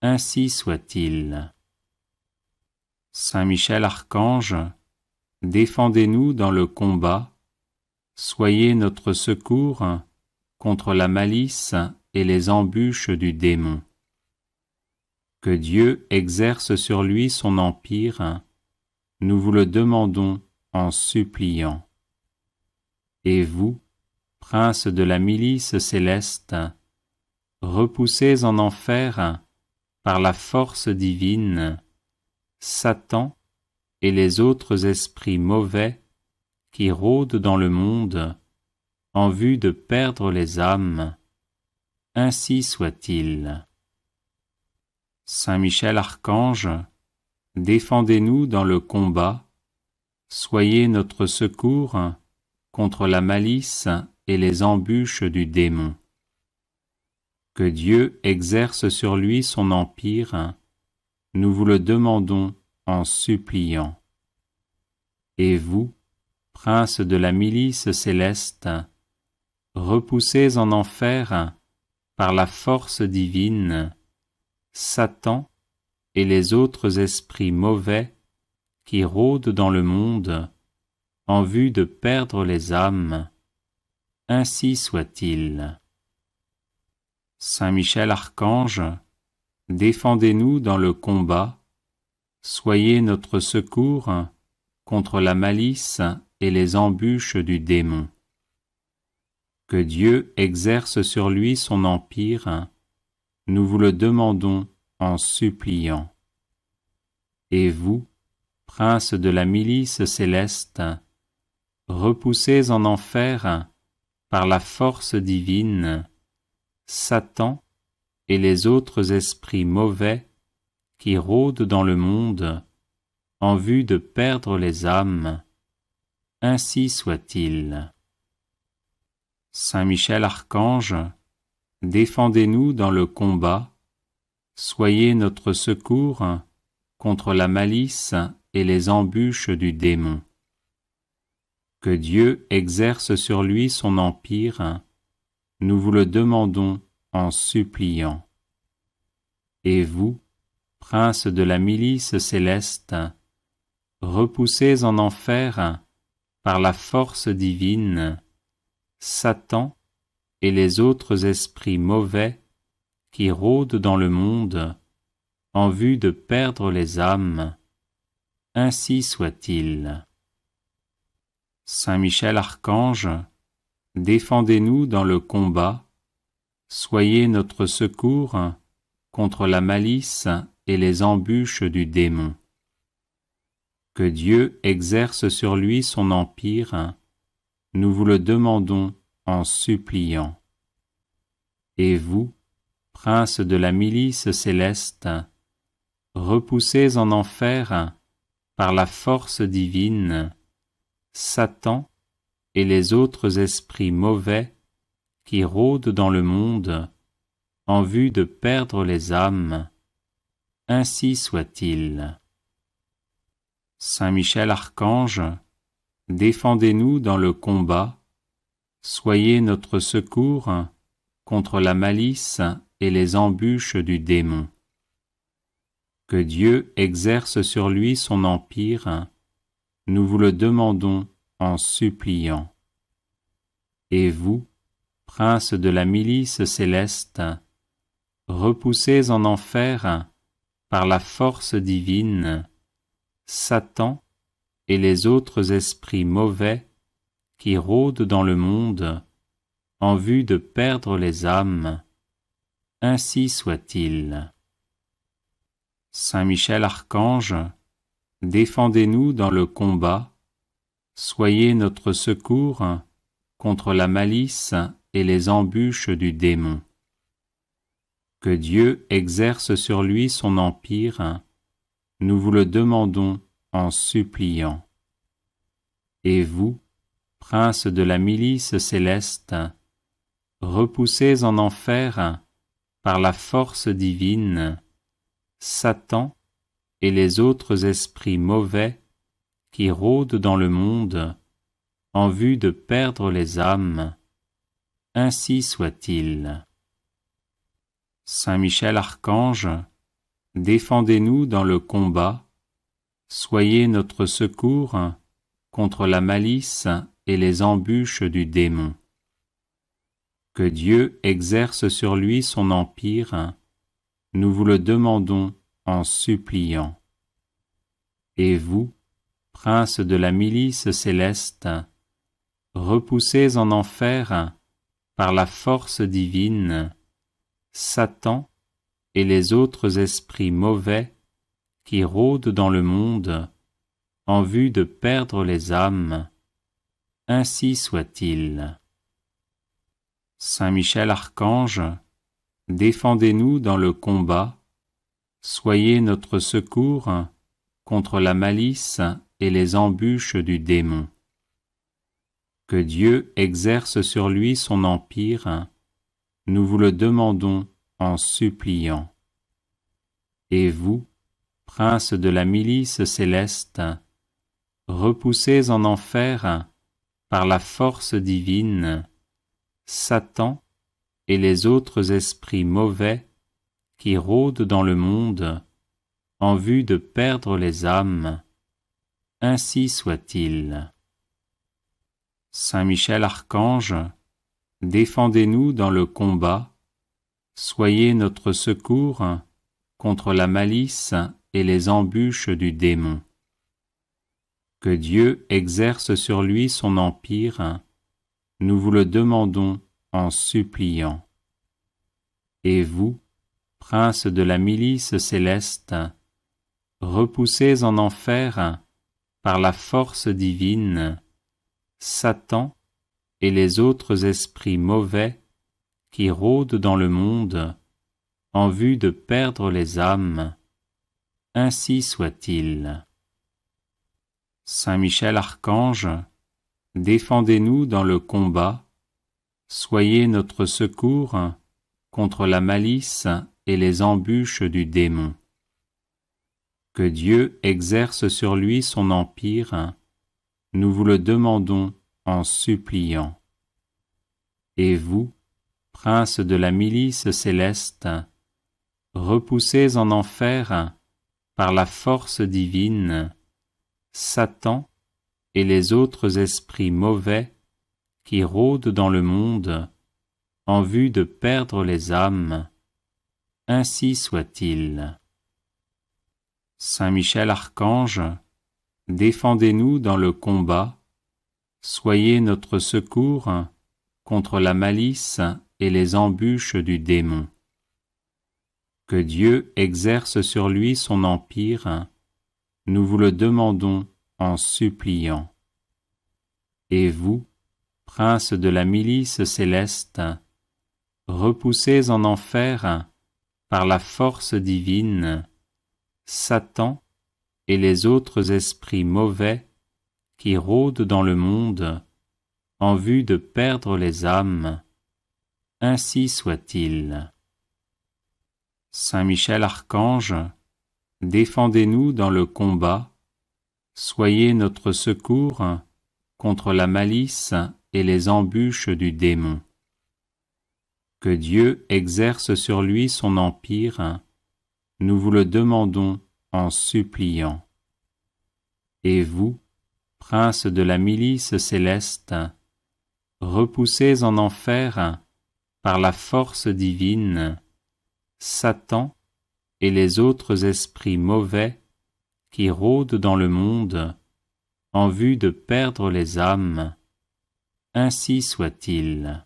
Ainsi soit-il. Saint Michel Archange, défendez-nous dans le combat, soyez notre secours contre la malice et les embûches du démon. Que Dieu exerce sur lui son empire, nous vous le demandons en suppliant. Et vous, princes de la milice céleste, repoussez en enfer, par la force divine, Satan et les autres esprits mauvais qui rôdent dans le monde en vue de perdre les âmes. Ainsi soit-il. Saint Michel Archange, défendez-nous dans le combat, soyez notre secours contre la malice et les embûches du démon. Que Dieu exerce sur lui son empire, nous vous le demandons en suppliant. Et vous, princes de la milice céleste, repoussez en enfer, par la force divine, Satan et les autres esprits mauvais qui rôdent dans le monde, en vue de perdre les âmes, ainsi soit-il. Saint Michel Archange, défendez-nous dans le combat, soyez notre secours contre la malice et les embûches du démon. Que Dieu exerce sur lui son empire, nous vous le demandons en suppliant. Et vous, princes de la milice céleste, repoussez en enfer, par la force divine, Satan et les autres esprits mauvais qui rôdent dans le monde, en vue de perdre les âmes, ainsi soit-il. Saint Michel Archange, défendez-nous dans le combat, soyez notre secours contre la malice et les embûches du démon. Que Dieu exerce sur lui son empire, nous vous le demandons en suppliant. Et vous, princes de la milice céleste, repoussez en enfer, par la force divine, Satan et les autres esprits mauvais qui rôdent dans le monde, en vue de perdre les âmes, ainsi soit-il. Saint Michel Archange, défendez-nous dans le combat, soyez notre secours contre la malice et les embûches du démon. Que Dieu exerce sur lui son empire, nous vous le demandons en suppliant. Et vous, princes de la milice céleste, repoussez en enfer, par la force divine, Satan et les autres esprits mauvais qui rôdent dans le monde, en vue de perdre les âmes, ainsi soit-il. Saint Michel Archange, défendez-nous dans le combat, soyez notre secours contre la malice et les embûches du démon. Que Dieu exerce sur lui son empire, nous vous le demandons en suppliant. Et vous, princes de la milice céleste, repoussez en enfer, par la force divine, Satan et les autres esprits mauvais qui rôdent dans le monde, en vue de perdre les âmes, ainsi soit-il. Saint Michel Archange, défendez-nous dans le combat, soyez notre secours contre la malice et les embûches du démon. Que Dieu exerce sur lui son empire, nous vous le demandons en suppliant. Et vous, princes de la milice céleste, repoussez en enfer, par la force divine, Satan et les autres esprits mauvais qui rôdent dans le monde, en vue de perdre les âmes, ainsi soit-il. Saint Michel Archange, défendez-nous dans le combat, soyez notre secours contre la malice et les embûches du démon. Que Dieu exerce sur lui son empire, nous vous le demandons en suppliant. Et vous, princes de la milice céleste, repoussez en enfer, par la force divine, Satan et les autres esprits mauvais qui rôdent dans le monde, en vue de perdre les âmes, ainsi soit-il. Saint Michel Archange, défendez-nous dans le combat, soyez notre secours contre la malice et les embûches du démon. Que Dieu exerce sur lui son empire, nous vous le demandons en suppliant. Et vous, princes de la milice céleste, repoussez en enfer, par la force divine, Satan et les autres esprits mauvais qui rôdent dans le monde, en vue de perdre les âmes, ainsi soit-il. Saint Michel Archange, défendez-nous dans le combat, soyez notre secours contre la malice et les embûches du démon. Que Dieu exerce sur lui son empire, nous vous le demandons en suppliant. Et vous, princes de la milice céleste, repoussez en enfer, par la force divine, Satan et les autres esprits mauvais qui rôdent dans le monde en vue de perdre les âmes. Ainsi soit-il. Saint Michel Archange, défendez-nous dans le combat, soyez notre secours contre la malice et les embûches du démon. Que Dieu exerce sur lui son empire, nous vous le demandons en suppliant. Et vous, princes de la milice céleste, repoussez en enfer, par la force divine, Satan et les autres esprits mauvais qui rôdent dans le monde en vue de perdre les âmes. Ainsi soit-il. Saint Michel Archange, défendez-nous dans le combat, soyez notre secours contre la malice et les embûches du démon. Que Dieu exerce sur lui son empire, nous vous le demandons en suppliant. Et vous, princes de la milice céleste, repoussez en enfer, par la force divine, Satan et les autres esprits mauvais qui rôdent dans le monde en vue de perdre les âmes. Ainsi soit-il. Saint Michel Archange, défendez-nous dans le combat, soyez notre secours contre la malice et les embûches du démon. Que Dieu exerce sur lui son empire, nous vous le demandons en suppliant. Et vous, princes de la milice céleste, repoussez en enfer, par la force divine, Satan et les autres esprits mauvais qui rôdent dans le monde en vue de perdre les âmes. Ainsi soit-il.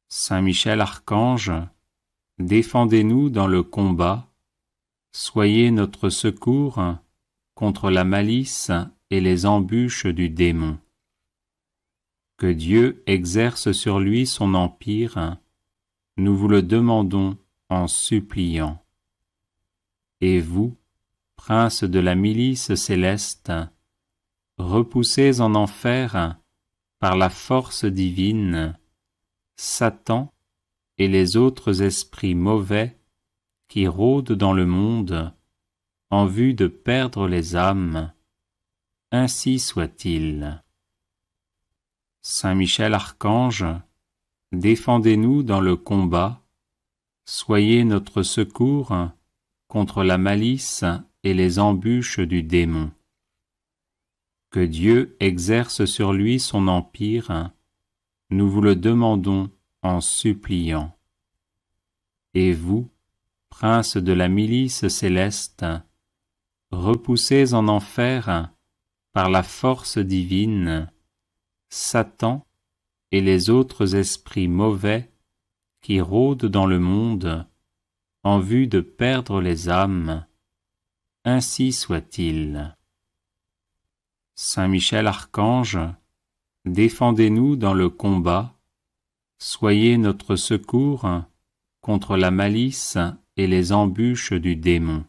Saint Michel Archange, défendez-nous dans le combat, soyez notre secours contre la malice et les embûches du démon. Que Dieu exerce sur lui son empire, nous vous le demandons en suppliant. Et vous, princes de la milice céleste, repoussez en enfer, par la force divine, Satan et les autres esprits mauvais qui rôdent dans le monde en vue de perdre les âmes. Ainsi soit-il. Saint Michel Archange, défendez-nous dans le combat, soyez notre secours contre la malice et les embûches du démon. Que Dieu exerce sur lui son empire, nous vous le demandons en suppliant. Et vous, princes de la milice céleste, repoussez en enfer, par la force divine, Satan et les autres esprits mauvais qui rôdent dans le monde en vue de perdre les âmes. Ainsi soit-il. Saint Michel Archange, défendez-nous dans le combat, soyez notre secours contre la malice et les embûches du démon.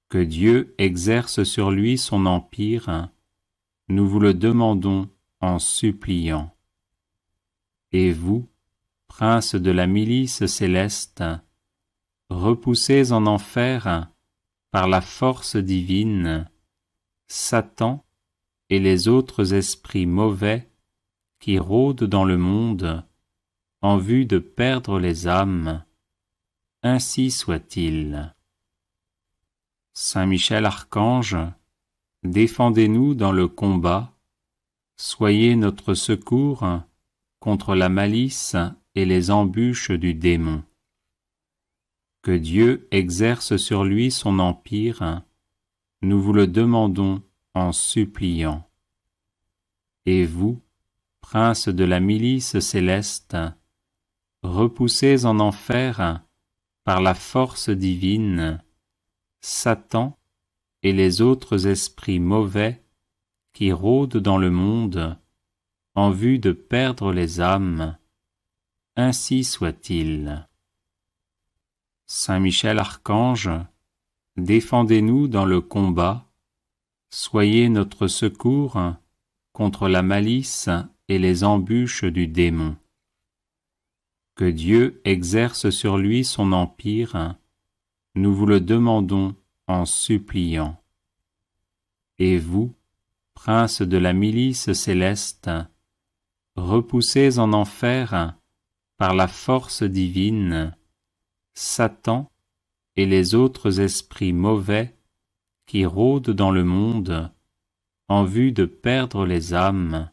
Que Dieu exerce sur lui son empire, nous vous le demandons en suppliant. Et vous, princes de la milice céleste, repoussez en enfer, par la force divine, Satan et les autres esprits mauvais qui rôdent dans le monde en vue de perdre les âmes. Ainsi soit-il. Saint Michel Archange, défendez-nous dans le combat, soyez notre secours contre la malice et les embûches du démon. Que Dieu exerce sur lui son empire, nous vous le demandons en suppliant. Et vous, princes de la milice céleste, repoussez en enfer, par la force divine, Satan et les autres esprits mauvais qui rôdent dans le monde en vue de perdre les âmes. Ainsi soit-il. Saint Michel Archange, défendez-nous dans le combat, soyez notre secours contre la malice et les embûches du démon. Que Dieu exerce sur lui son empire, nous vous le demandons en suppliant. Et vous, princes de la milice céleste, repoussez en enfer, par la force divine, Satan et les autres esprits mauvais qui rôdent dans le monde en vue de perdre les âmes.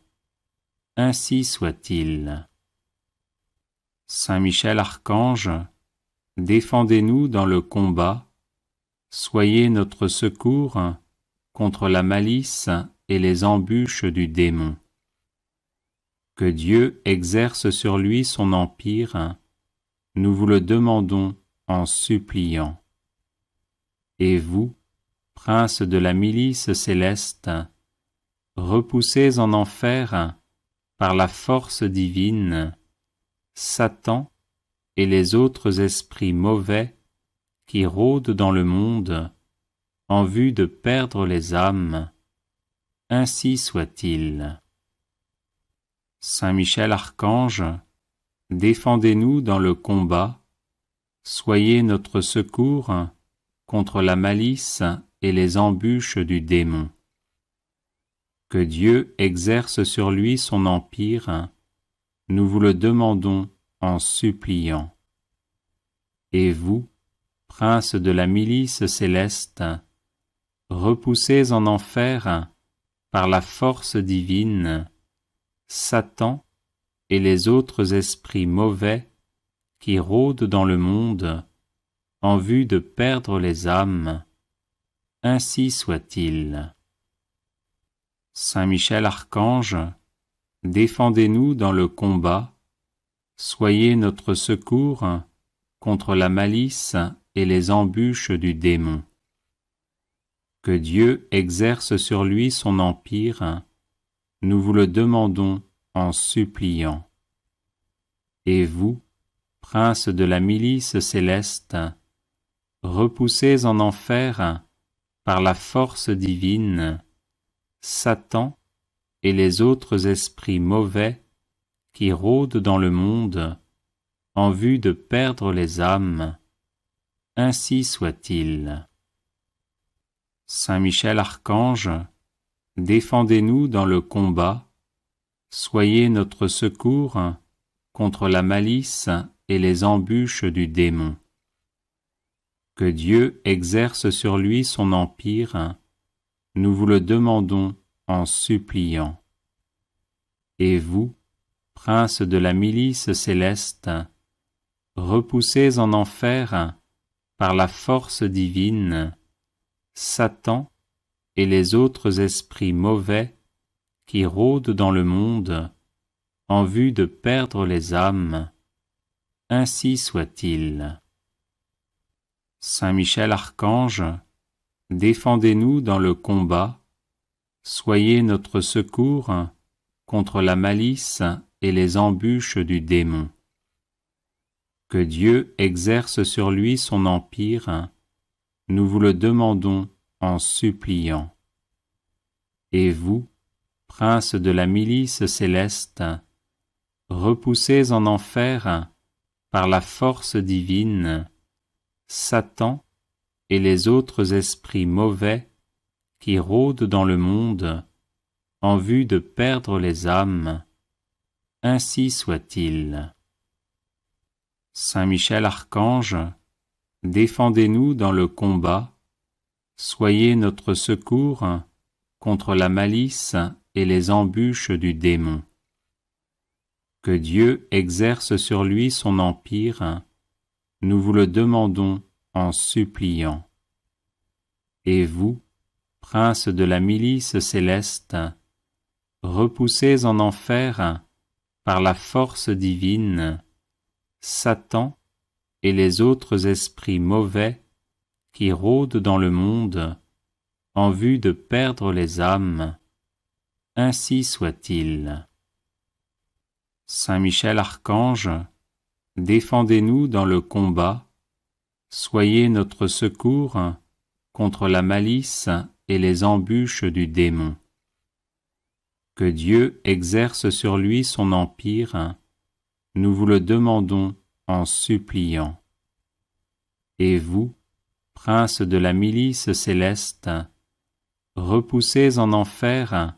Ainsi soit-il. Saint Michel Archange, défendez-nous dans le combat, soyez notre secours contre la malice et les embûches du démon. Que Dieu exerce sur lui son empire, nous vous le demandons en suppliant. Et vous, princes de la milice céleste, repoussez en enfer, par la force divine, Satan et les autres esprits mauvais qui rôdent dans le monde en vue de perdre les âmes. Ainsi soit-il. Saint Michel Archange, défendez-nous dans le combat, soyez notre secours contre la malice et les embûches du démon. Que Dieu exerce sur lui son empire, nous vous le demandons en suppliant. Et vous, princes de la milice céleste, repoussez en enfer, par la force divine, Satan et les autres esprits mauvais qui rôdent dans le monde en vue de perdre les âmes. Ainsi soit-il. Saint Michel Archange, défendez-nous dans le combat, soyez notre secours contre la malice et les embûches du démon. Que Dieu exerce sur lui son empire, nous vous le demandons en suppliant. Et vous, princes de la milice céleste, repoussez en enfer, par la force divine, Satan et les autres esprits mauvais qui rôdent dans le monde en vue de perdre les âmes. Ainsi soit-il. Saint Michel Archange, défendez-nous dans le combat, soyez notre secours contre la malice et les embûches du démon. Que Dieu exerce sur lui son empire, nous vous le demandons en suppliant. Et vous, princes de la milice céleste, repoussez en enfer, par la force divine, Satan et les autres esprits mauvais qui rôdent dans le monde en vue de perdre les âmes. Ainsi soit-il. Saint Michel Archange, défendez-nous dans le combat, soyez notre secours contre la malice et les embûches du démon. Que Dieu exerce sur lui son empire, nous vous le demandons en suppliant. Et vous, princes de la milice céleste, repoussez en enfer, par la force divine, Satan et les autres esprits mauvais qui rôdent dans le monde en vue de perdre les âmes. Ainsi soit-il. Saint Michel Archange, défendez-nous dans le combat, soyez notre secours contre la malice et les embûches du démon. Que Dieu exerce sur lui son empire, nous vous le demandons en suppliant. Et vous, princes de la milice céleste, repoussés en enfer par la force divine, Satan et les autres esprits mauvais qui rôdent dans le monde en vue de perdre les âmes, ainsi soit-il. Saint Michel Archange, défendez-nous dans le combat, soyez notre secours contre la malice et les embûches du démon. Que Dieu exerce sur lui son empire, nous vous le demandons en suppliant. Et vous, princes de la milice céleste, repoussés en enfer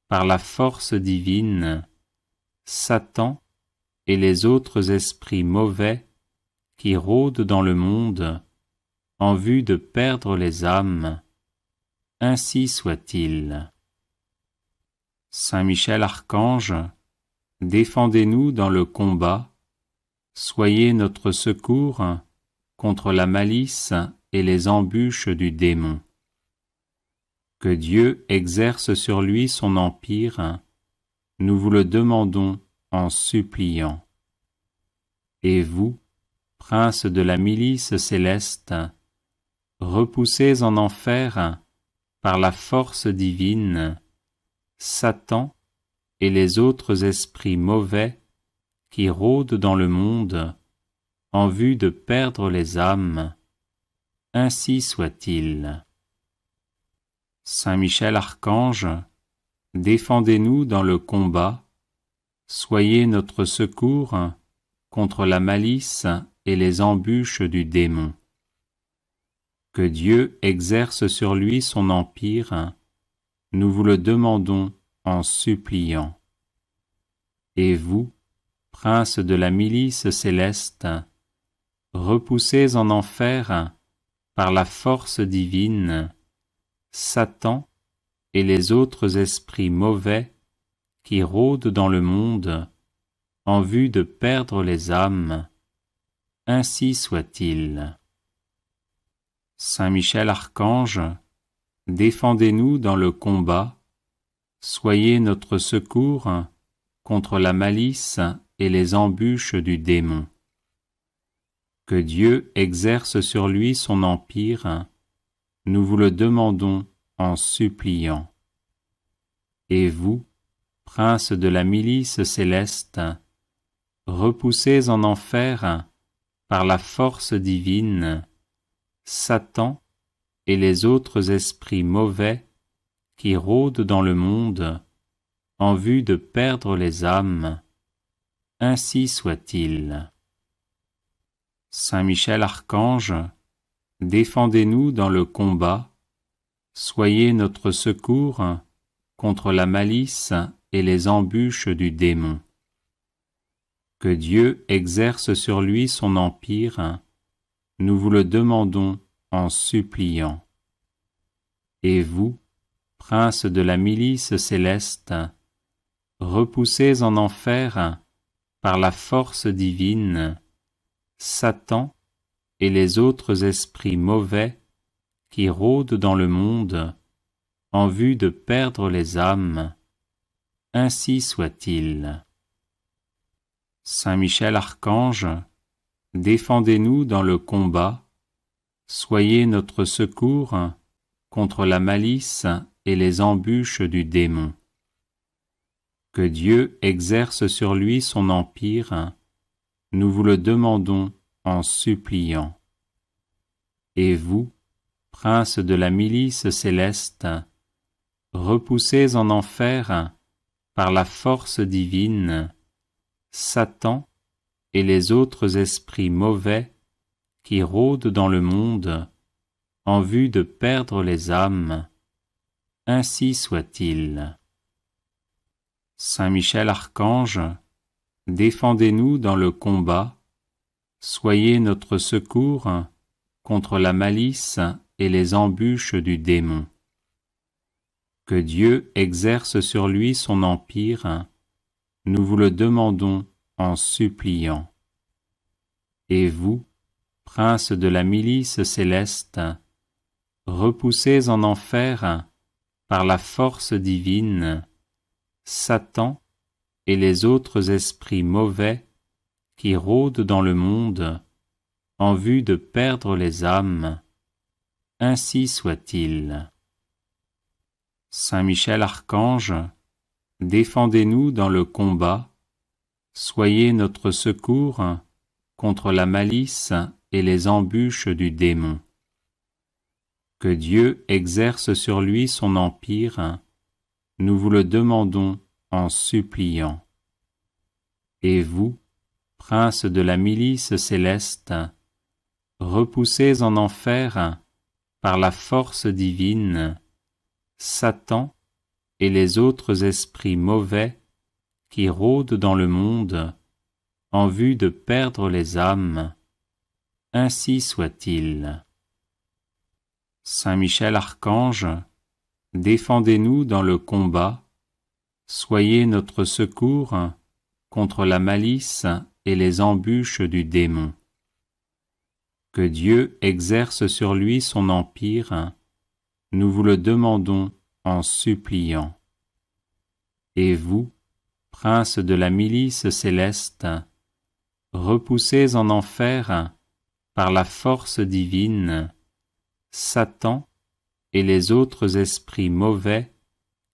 par la force divine, Satan et les autres esprits mauvais qui rôdent dans le monde en vue de perdre les âmes, ainsi soit-il. Saint Michel Archange, défendez-nous dans le combat, soyez notre secours contre la malice et les embûches du démon. Que Dieu exerce sur lui son empire, nous vous le demandons en suppliant. Et vous, princes de la milice céleste, repoussés en enfer par la force divine, Satan et les autres esprits mauvais qui rôdent dans le monde en vue de perdre les âmes, ainsi soit-il. Saint Michel Archange, défendez-nous dans le combat, soyez notre secours contre la malice et les embûches du démon. Que Dieu exerce sur lui son empire, nous vous le demandons en suppliant. Et vous, princes de la milice céleste, repoussés en enfer par la force divine, Satan et les autres esprits mauvais qui rôdent dans le monde en vue de perdre les âmes, ainsi soit-il. Saint Michel Archange, défendez-nous dans le combat, soyez notre secours contre la malice et les embûches du démon. Que Dieu exerce sur lui son empire, nous vous le demandons en suppliant. Et vous, princes de la milice céleste, repoussés en enfer par la force divine, Satan et les autres esprits mauvais qui rôdent dans le monde en vue de perdre les âmes, ainsi soit-il. Saint Michel Archange, défendez-nous dans le combat, soyez notre secours contre la malice et les embûches du démon. Que Dieu exerce sur lui son empire, nous vous le demandons en suppliant. Et vous, princes de la milice céleste, repoussés en enfer par la force divine, Satan et les autres esprits mauvais qui rôdent dans le monde en vue de perdre les âmes, ainsi soit-il. Saint Michel Archange, défendez-nous dans le combat, soyez notre secours contre la malice et les embûches du démon. Que Dieu exerce sur lui son empire, nous vous le demandons en suppliant. Et vous, princes de la milice céleste, repoussés en enfer par la force divine, Satan et les autres esprits mauvais qui rôdent dans le monde en vue de perdre les âmes, ainsi soit-il. Saint Michel Archange, défendez-nous dans le combat, soyez notre secours contre la malice et les embûches du démon. Que Dieu exerce sur lui son empire, nous vous le demandons en suppliant. Et vous, princes de la milice céleste, repoussés en enfer par la force divine, Satan et les autres esprits mauvais qui rôdent dans le monde en vue de perdre les âmes, ainsi soit-il. Saint Michel Archange, défendez-nous dans le combat, soyez notre secours contre la malice et les embûches du démon. Que Dieu exerce sur lui son empire, nous vous le demandons en suppliant. Et vous, princes de la milice céleste, repoussés en enfer par la force divine, Satan et les autres esprits mauvais qui rôdent dans le monde en vue de perdre les âmes, ainsi soit-il. Saint Michel Archange, défendez-nous dans le combat, soyez notre secours contre la malice et les embûches du démon. Que Dieu exerce sur lui son empire, nous vous le demandons en suppliant. Et vous, princes de la milice céleste, repoussés en enfer par la force divine, Satan et les autres esprits mauvais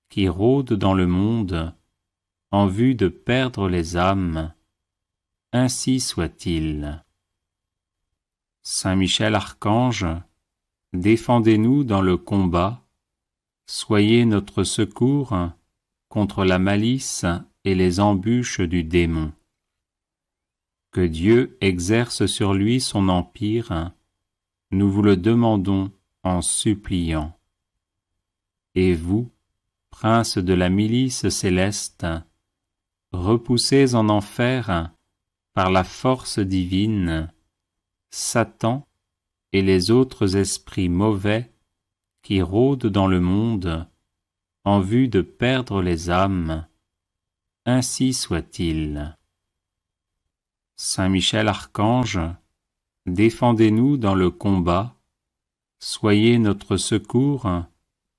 qui rôdent dans le monde en vue de perdre les âmes, ainsi soit-il. Saint Michel Archange, défendez-nous dans le combat, soyez notre secours contre la malice et les embûches du démon. Que Dieu exerce sur lui son empire, nous vous le demandons en suppliant. Et vous, princes de la milice céleste, repoussés en enfer par la force divine, Satan et les autres esprits mauvais qui rôdent dans le monde en vue de perdre les âmes, ainsi soit-il. Saint Michel Archange, défendez-nous dans le combat, soyez notre secours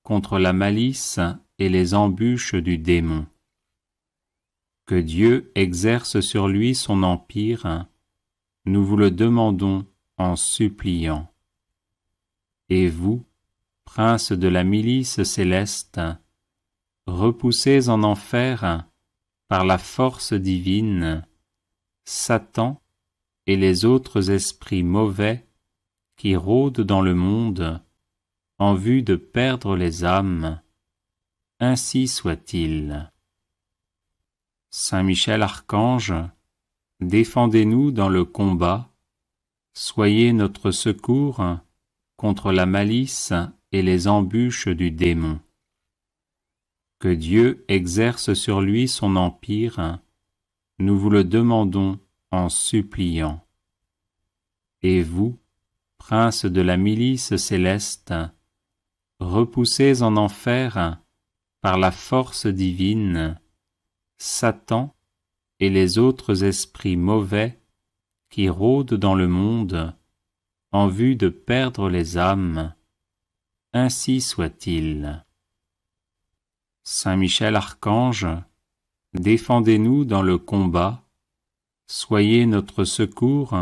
contre la malice et les embûches du démon. Que Dieu exerce sur lui son empire, nous vous le demandons en suppliant. Et vous, princes de la milice céleste, repoussés en enfer par la force divine, Satan et les autres esprits mauvais qui rôdent dans le monde en vue de perdre les âmes, ainsi soit-il. Saint Michel Archange, défendez-nous dans le combat, soyez notre secours contre la malice et les embûches du démon. Que Dieu exerce sur lui son empire, nous vous le demandons en suppliant. Et vous, princes de la milice céleste, repoussés en enfer par la force divine, Satan et les autres esprits mauvais qui rôdent dans le monde en vue de perdre les âmes, ainsi soit-il. Saint Michel Archange, défendez-nous dans le combat, soyez notre secours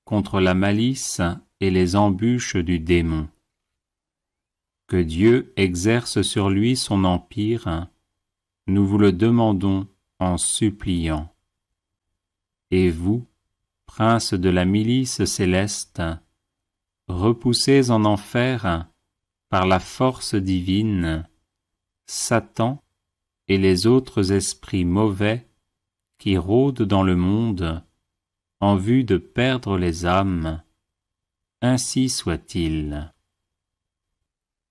contre la malice et les embûches du démon. Que Dieu exerce sur lui son empire, nous vous le demandons en suppliant. Et vous, princes de la milice céleste, repoussés en enfer par la force divine, Satan et les autres esprits mauvais qui rôdent dans le monde en vue de perdre les âmes, ainsi soit-il.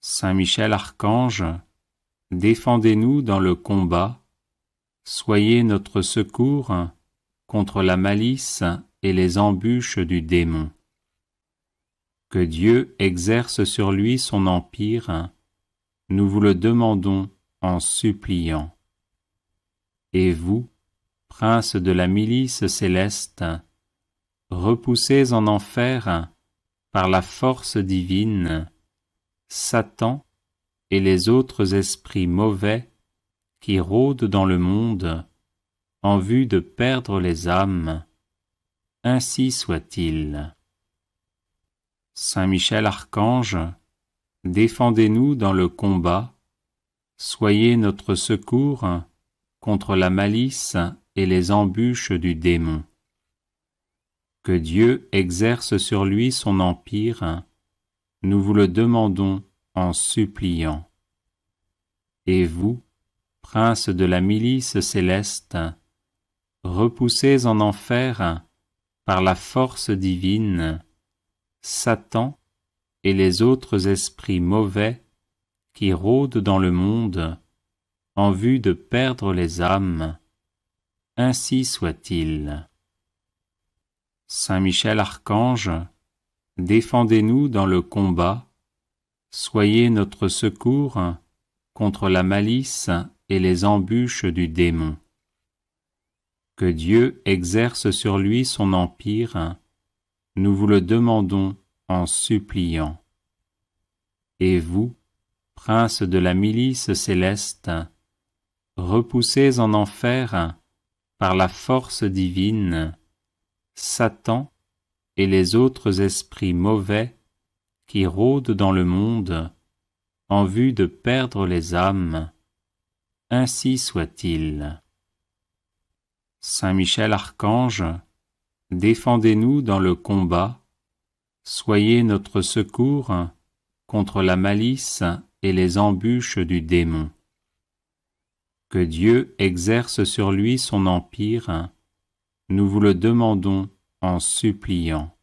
Saint Michel Archange, défendez-nous dans le combat, soyez notre secours contre la malice et les embûches du démon. Que Dieu exerce sur lui son empire, nous vous le demandons en suppliant. Et vous, princes de la milice céleste, repoussés en enfer par la force divine, Satan et les autres esprits mauvais qui rôdent dans le monde en vue de perdre les âmes, ainsi soit-il. Saint Michel Archange, défendez-nous dans le combat, soyez notre secours contre la malice et les embûches du démon. Que Dieu exerce sur lui son empire, nous vous le demandons en suppliant. Et vous, princes de la milice céleste, repoussés en enfer par la force divine, Satan et les autres esprits mauvais qui rôdent dans le monde en vue de perdre les âmes, ainsi soit-il. Saint Michel Archange, défendez-nous dans le combat, soyez notre secours contre la malice et les embûches du démon. Que Dieu exerce sur lui son empire, nous vous le demandons en suppliant. Et vous, princes de la milice céleste, repoussés en enfer par la force divine, Satan et les autres esprits mauvais qui rôdent dans le monde en vue de perdre les âmes, ainsi soit-il. Saint Michel Archange, défendez-nous dans le combat, soyez notre secours contre la malice et les embûches du démon. Que Dieu exerce sur lui son empire, nous vous le demandons en suppliant.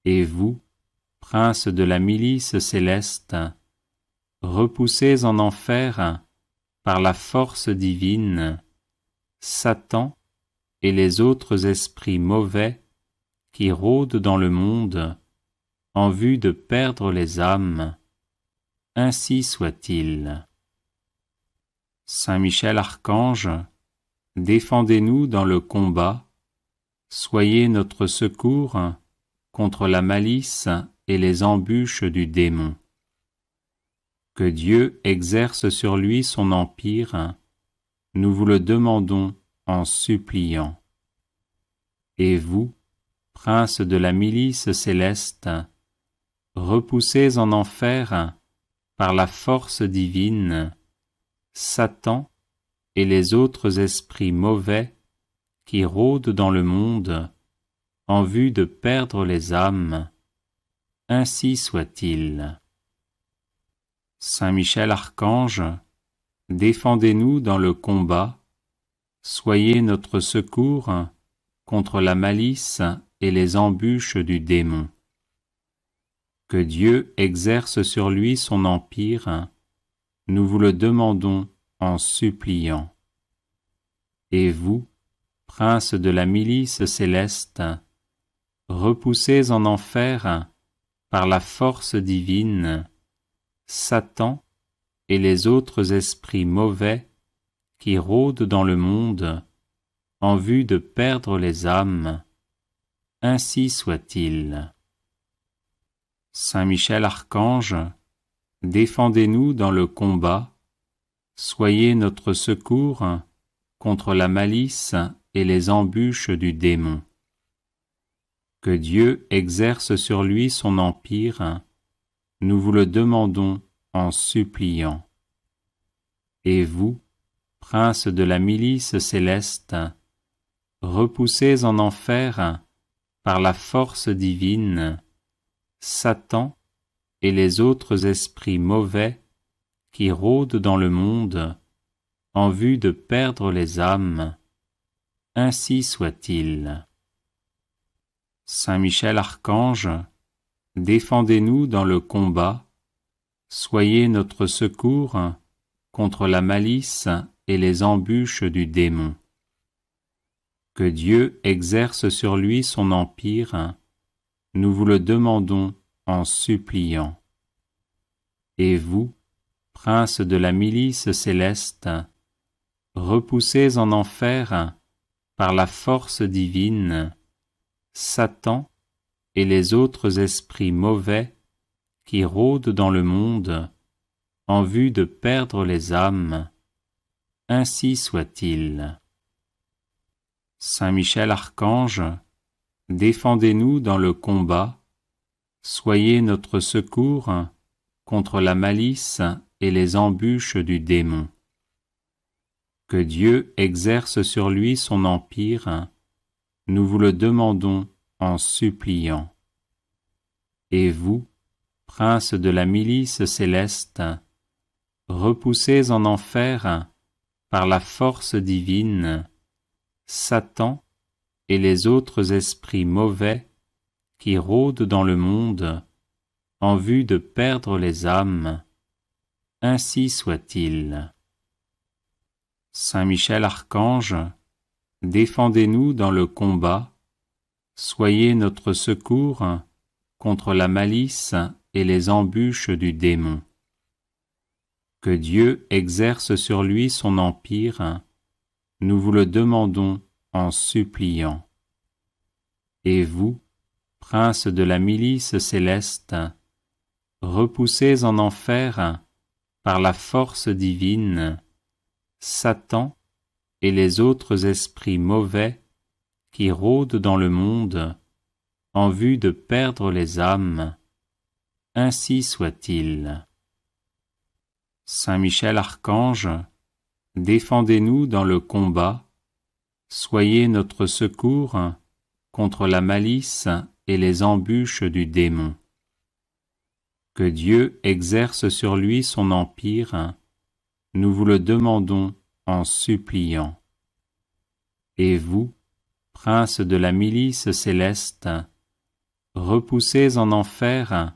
Et vous, princes de la milice céleste, repoussés en enfer par la force divine, Satan et les autres esprits mauvais qui rôdent dans le monde en vue de perdre les âmes, ainsi soit-il. Saint Michel Archange, défendez-nous dans le combat, soyez notre secours contre la malice et les embûches du démon. Que Dieu exerce sur lui son empire, nous vous le demandons en suppliant. Et vous, princes de la milice céleste, repoussés en enfer par la force divine, Satan et les autres esprits mauvais qui rôdent dans le monde en vue de perdre les âmes, ainsi soit-il. Saint Michel Archange, défendez-nous dans le combat, soyez notre secours contre la malice et les embûches du démon. Que Dieu exerce sur lui son empire, nous vous le demandons en suppliant. Et vous, princes de la milice céleste, repoussés en enfer par la force divine, Satan et les autres esprits mauvais qui rôdent dans le monde en vue de perdre les âmes, ainsi soit-il. Saint Michel Archange, défendez-nous dans le combat, soyez notre secours contre la malice et les embûches du démon. Que Dieu exerce sur lui son empire, nous vous le demandons en suppliant. Et vous, princes de la milice céleste, repoussés en enfer par la force divine, Satan et les autres esprits mauvais qui rôdent dans le monde en vue de perdre les âmes, ainsi soit-il. Saint Michel Archange, défendez-nous dans le combat, soyez notre secours contre la malice et les embûches du démon. Que Dieu exerce sur lui son empire, nous vous le demandons en suppliant. Et vous, princes de la milice céleste, repoussés en enfer par la force divine, Satan et les autres esprits mauvais qui rôdent dans le monde en vue de perdre les âmes, ainsi soit-il. Saint Michel Archange, défendez-nous dans le combat, soyez notre secours contre la malice et les embûches du démon. Que Dieu exerce sur lui son empire, nous vous le demandons en suppliant. Et vous, princes de la milice céleste, repoussés en enfer par la force divine, Satan et les autres esprits mauvais qui rôdent dans le monde en vue de perdre les âmes, ainsi soit-il. Saint Michel Archange, défendez-nous dans le combat, soyez notre secours contre la malice et les embûches du démon. Que Dieu exerce sur lui son empire, nous vous le demandons en suppliant. Et vous, princes de la milice céleste, repoussés en enfer par la force divine, Satan et les autres esprits mauvais qui rôdent dans le monde en vue de perdre les âmes, ainsi soit-il. Saint Michel Archange, défendez-nous dans le combat, soyez notre secours contre la malice et les embûches du démon. Que Dieu exerce sur lui son empire, nous vous le demandons en suppliant. Et vous, princes de la milice céleste, repoussés en enfer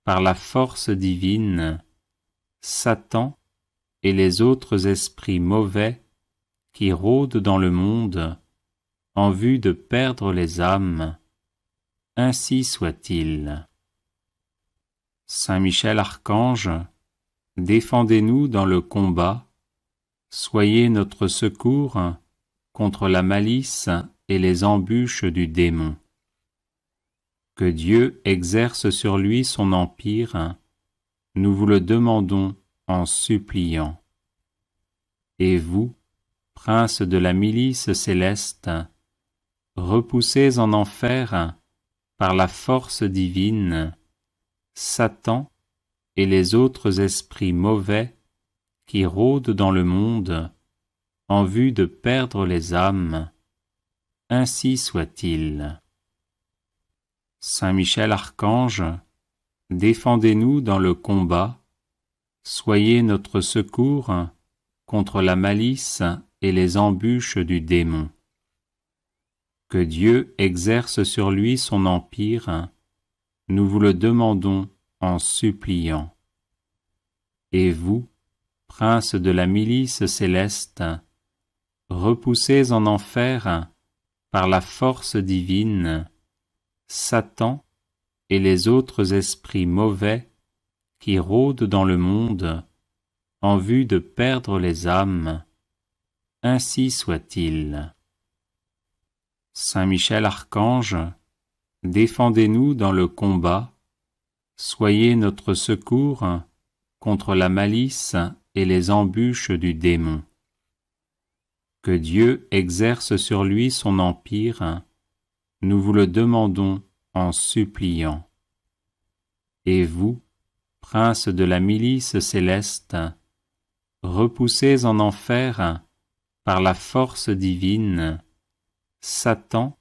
par la force divine, Satan et les autres esprits mauvais qui rôdent dans le monde en vue de perdre les âmes, ainsi soit-il. Saint Michel Archange, défendez-nous dans le combat, soyez notre secours contre la malice et les embûches du démon. Que Dieu exerce sur lui son empire, nous vous le demandons en suppliant. Et vous, princes de la milice céleste, repoussés en enfer par la force divine, Satan et les autres esprits mauvais qui rôdent dans le monde en vue de perdre les âmes, ainsi soit-il. Saint Michel Archange, défendez-nous dans le combat, soyez notre secours contre la malice et les embûches du démon. Que Dieu exerce sur lui son empire, nous vous le demandons en suppliant. Et vous, princes de la milice céleste, repoussés en enfer par la force divine, Satan et les autres esprits mauvais qui rôdent dans le monde en vue de perdre les âmes, ainsi soit-il. Saint Michel Archange, défendez-nous dans le combat, soyez notre secours contre la malice et les embûches du démon. Que Dieu exerce sur lui son empire, nous vous le demandons en suppliant. Et vous, princes de la milice céleste, repoussés en enfer par la force divine, Satan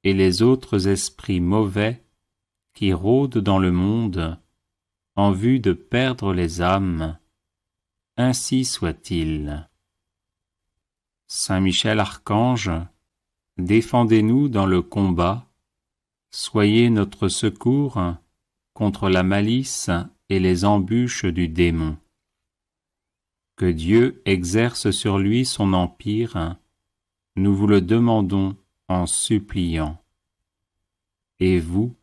et les autres esprits mauvais qui rôdent dans le monde en vue de perdre les âmes, ainsi soit-il. Saint Michel Archange, défendez-nous dans le combat, soyez notre secours contre la malice et les embûches du démon. Que Dieu exerce sur lui son empire, nous vous le demandons en suppliant. Et vous,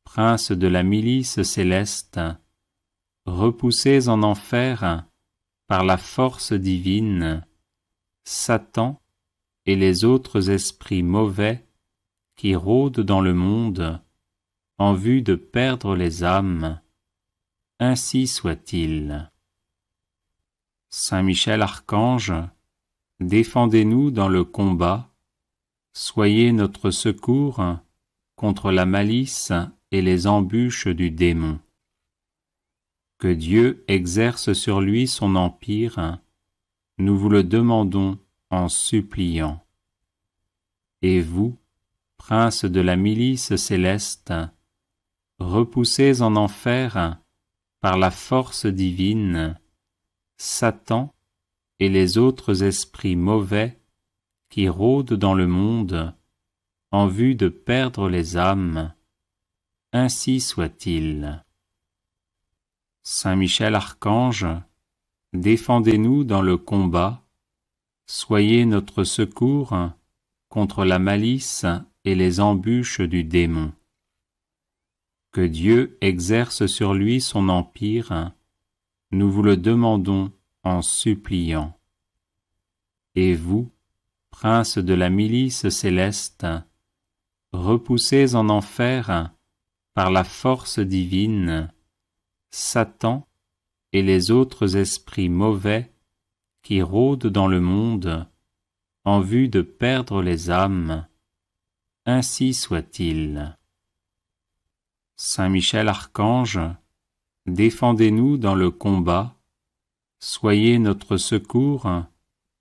princes de la milice céleste, repoussez en enfer, par la force divine, Satan et les autres esprits mauvais qui rôdent dans le monde en vue de perdre les âmes. Ainsi soit-il. Saint Michel Archange, défendez-nous dans le combat, soyez notre secours contre la malice et les embûches du démon. Que Dieu exerce sur lui son empire, nous vous le demandons en suppliant. Et vous, prince de la milice céleste, repoussez en enfer, par la force divine, Satan et les autres esprits mauvais qui rôdent dans le monde en vue de perdre les âmes. Ainsi soit-il. Saint Michel Archange, défendez-nous dans le combat, soyez notre secours contre la malice et les embûches du démon. Que Dieu exerce sur lui son empire, nous vous le demandons en suppliant. Et vous, prince de la milice céleste, repoussez en enfer, par la force divine, Satan et les autres esprits mauvais qui rôdent dans le monde en vue de perdre les âmes. Ainsi soit-il. Saint Michel Archange, défendez-nous dans le combat, soyez notre secours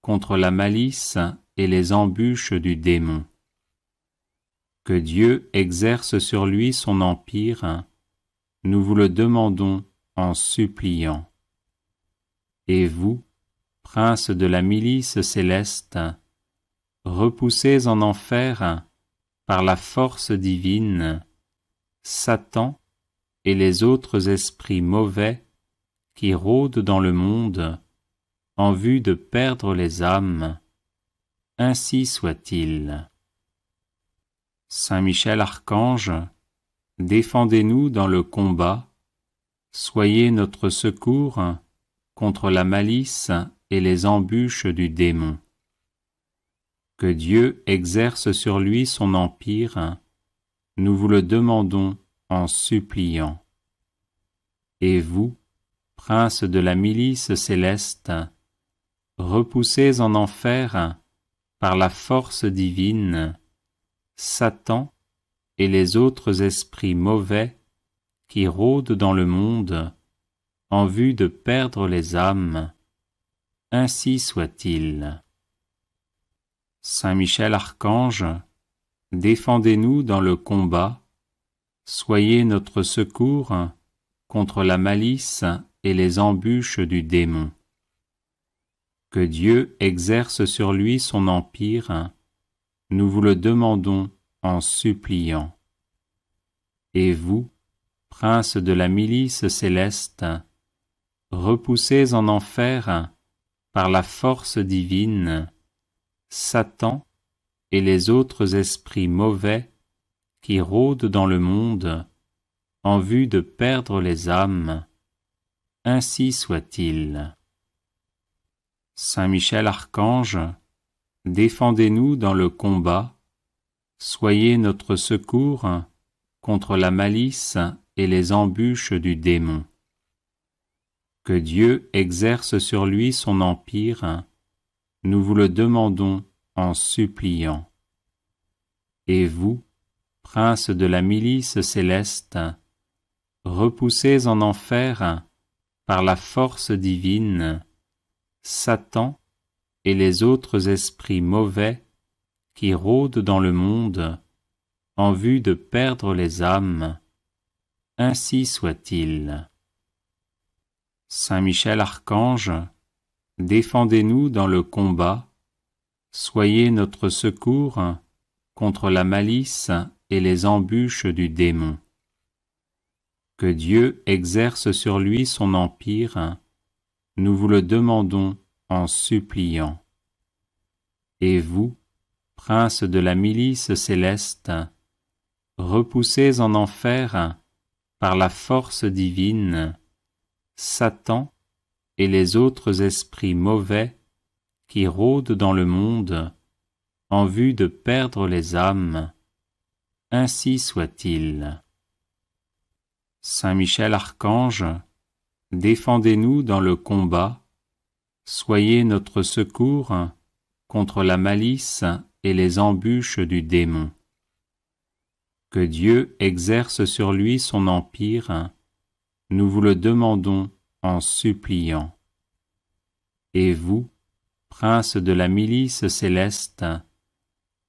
contre la malice et les embûches du démon. Que Dieu exerce sur lui son empire, nous vous le demandons en suppliant. Et vous, prince de la milice céleste, repoussez en enfer, par la force divine, Satan et les autres esprits mauvais qui rôdent dans le monde en vue de perdre les âmes. Ainsi soit-il. Saint Michel Archange, défendez-nous dans le combat, soyez notre secours contre la malice et les embûches du démon. Que Dieu exerce sur lui son empire, nous vous le demandons en suppliant. Et vous, prince de la milice céleste, repoussez en enfer, par la force divine, Satan et les autres esprits mauvais qui rôdent dans le monde en vue de perdre les âmes. Ainsi soit-il. Saint Michel Archange, défendez-nous dans le combat, soyez notre secours contre la malice et les embûches du démon. Que Dieu exerce sur lui son empire, nous vous le demandons en suppliant. Et vous, prince de la milice céleste, repoussez en enfer, par la force divine, Satan et les autres esprits mauvais qui rôdent dans le monde en vue de perdre les âmes. Ainsi soit-il. Saint Michel Archange, défendez-nous dans le combat, soyez notre secours contre la malice et les embûches du démon. Que Dieu exerce sur lui son empire, nous vous le demandons en suppliant. Et vous, prince de la milice céleste, repoussez en enfer, par la force divine, Satan et les autres esprits mauvais qui rôdent dans le monde en vue de perdre les âmes. Ainsi soit-il. Saint Michel Archange, défendez-nous dans le combat, soyez notre secours contre la malice et les embûches du démon. Que Dieu exerce sur lui son empire, nous vous le demandons en suppliant. Et vous, prince de la milice céleste, repoussez en enfer, par la force divine, Satan et les autres esprits mauvais qui rôdent dans le monde en vue de perdre les âmes. Ainsi soit-il. Saint Michel Archange, défendez-nous dans le combat, soyez notre secours contre la malice et les embûches du démon. Que Dieu exerce sur lui son empire, nous vous le demandons en suppliant. Et vous, princes de la milice céleste,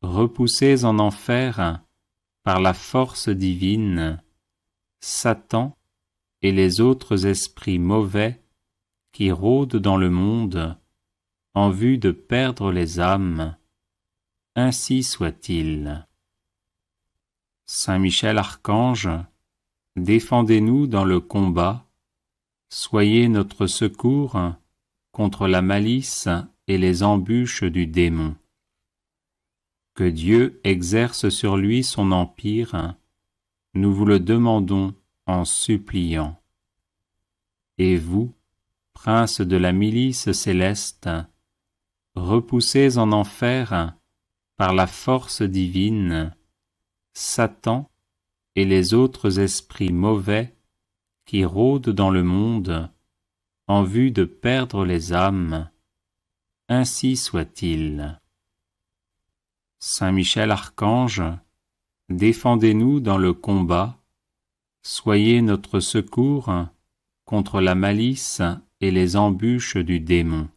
repoussez en enfer, par la force divine, Satan et les autres esprits mauvais qui rôdent dans le monde en vue de perdre les âmes. Ainsi soit-il. Saint Michel Archange, défendez-nous dans le combat, soyez notre secours contre la malice et les embûches du démon. Que Dieu exerce sur lui son empire, nous vous le demandons en suppliant. Et vous, princes de la milice céleste, repoussez en enfer, par la force divine, Satan et les autres esprits mauvais qui rôdent dans le monde en vue de perdre les âmes. Ainsi soit-il. Saint Michel Archange, défendez-nous dans le combat, soyez notre secours contre la malice et les embûches du démon.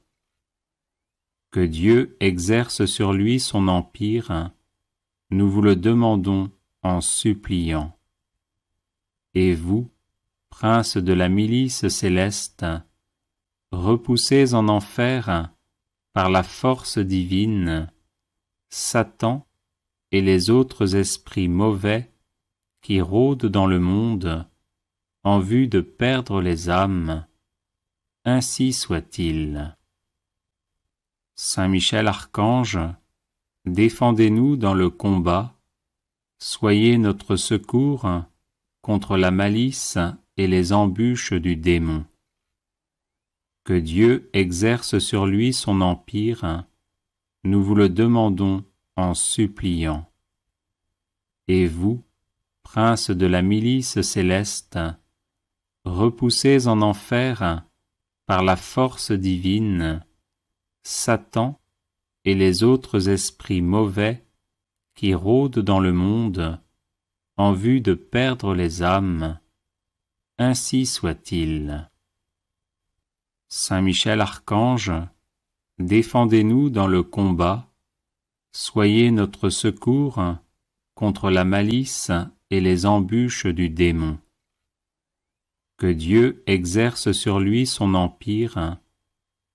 Que Dieu exerce sur lui son empire, nous vous le demandons en suppliant. Et vous, princes de la milice céleste, repoussez en enfer, par la force divine, Satan et les autres esprits mauvais qui rôdent dans le monde en vue de perdre les âmes. Ainsi soit-il. Saint Michel Archange, défendez-nous dans le combat, soyez notre secours contre la malice et les embûches du démon. Que Dieu exerce sur lui son empire, nous vous le demandons en suppliant. Et vous, princes de la milice céleste, repoussez en enfer, par la force divine, Satan et les autres esprits mauvais qui rôdent dans le monde en vue de perdre les âmes. Ainsi soit-il. Saint Michel Archange, défendez-nous dans le combat, soyez notre secours contre la malice et les embûches du démon. Que Dieu exerce sur lui son empire,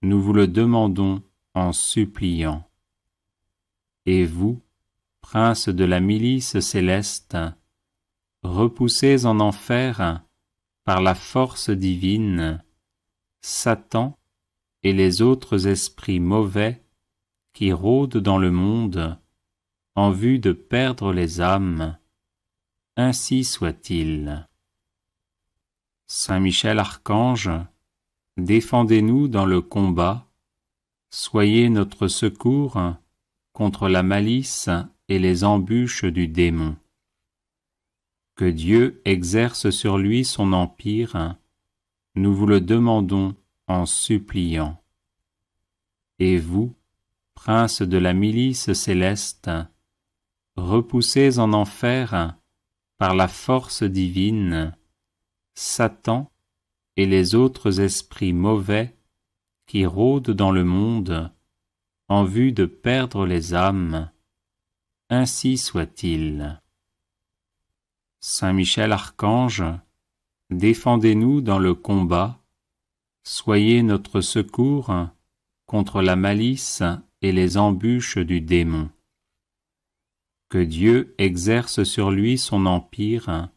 nous vous le demandons en suppliant. Et vous, princes de la milice céleste, repoussez en enfer, par la force divine, Satan et les autres esprits mauvais qui rôdent dans le monde en vue de perdre les âmes. Ainsi soit-il. Saint Michel Archange, défendez-nous dans le combat, soyez notre secours contre la malice et les embûches du démon. Que Dieu exerce sur lui son empire, nous vous le demandons en suppliant. Et vous, princes de la milice céleste, repoussez en enfer, par la force divine, Satan et les autres esprits mauvais qui rôdent dans le monde en vue de perdre les âmes. Ainsi soit-il. Saint Michel Archange, défendez-nous dans le combat, soyez notre secours contre la malice et les embûches du démon. Que Dieu exerce sur lui son empire,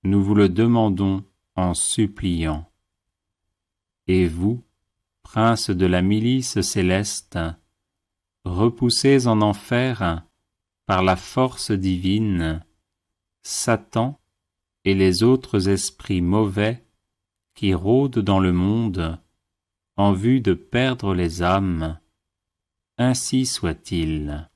nous vous le demandons en suppliant. Et vous, princes de la milice céleste, repoussez en enfer, par la force divine, Satan et les autres esprits mauvais qui rôdent dans le monde en vue de perdre les âmes. Ainsi soit-il.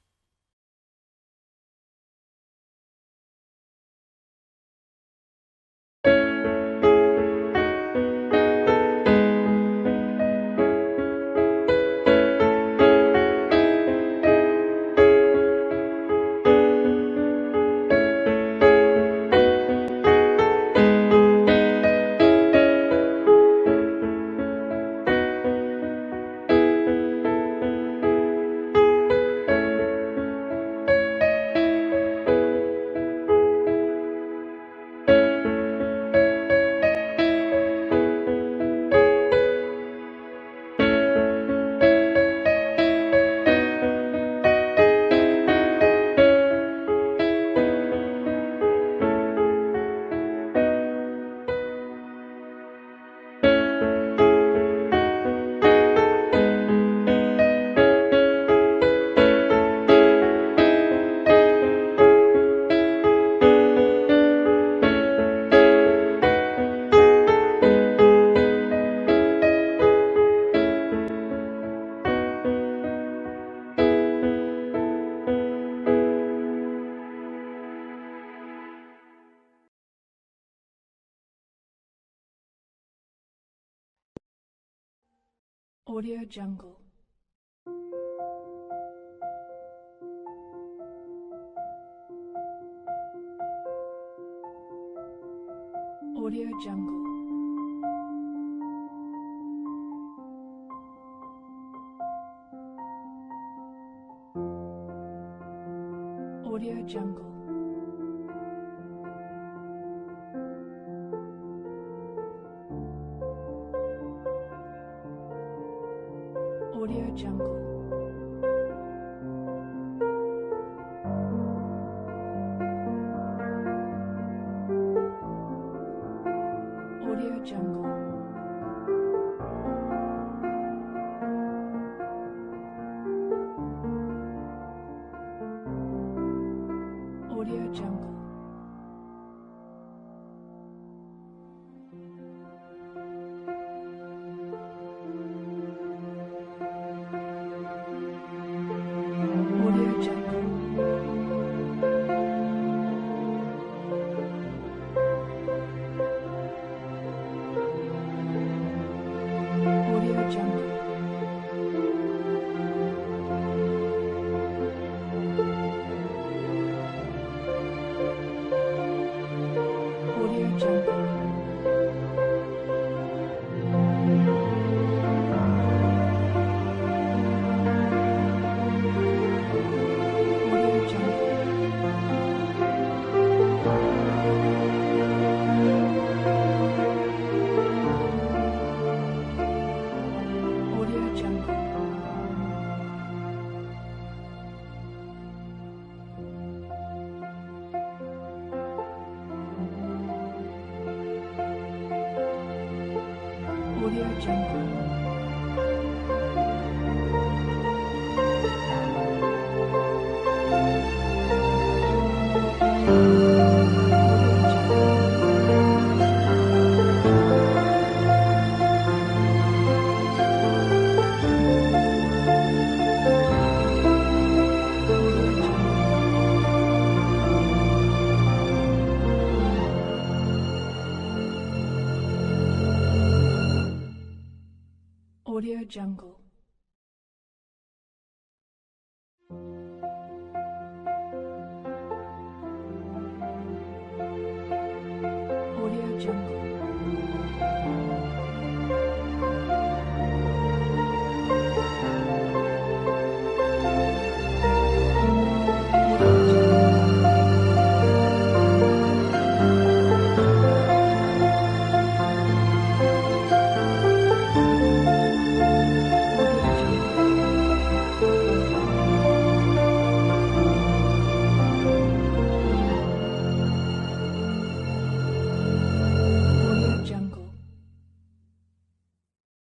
Audio Jungle. Audio Jungle. Audio Jungle. Audio Jungle. Audio Jungle. Audio Jungle. Audio Jungle. Audio Jungle. Audio Jungle. Audio Jungle. Audio Jungle. Audio Jungle. Audio Jungle. Audio Jungle.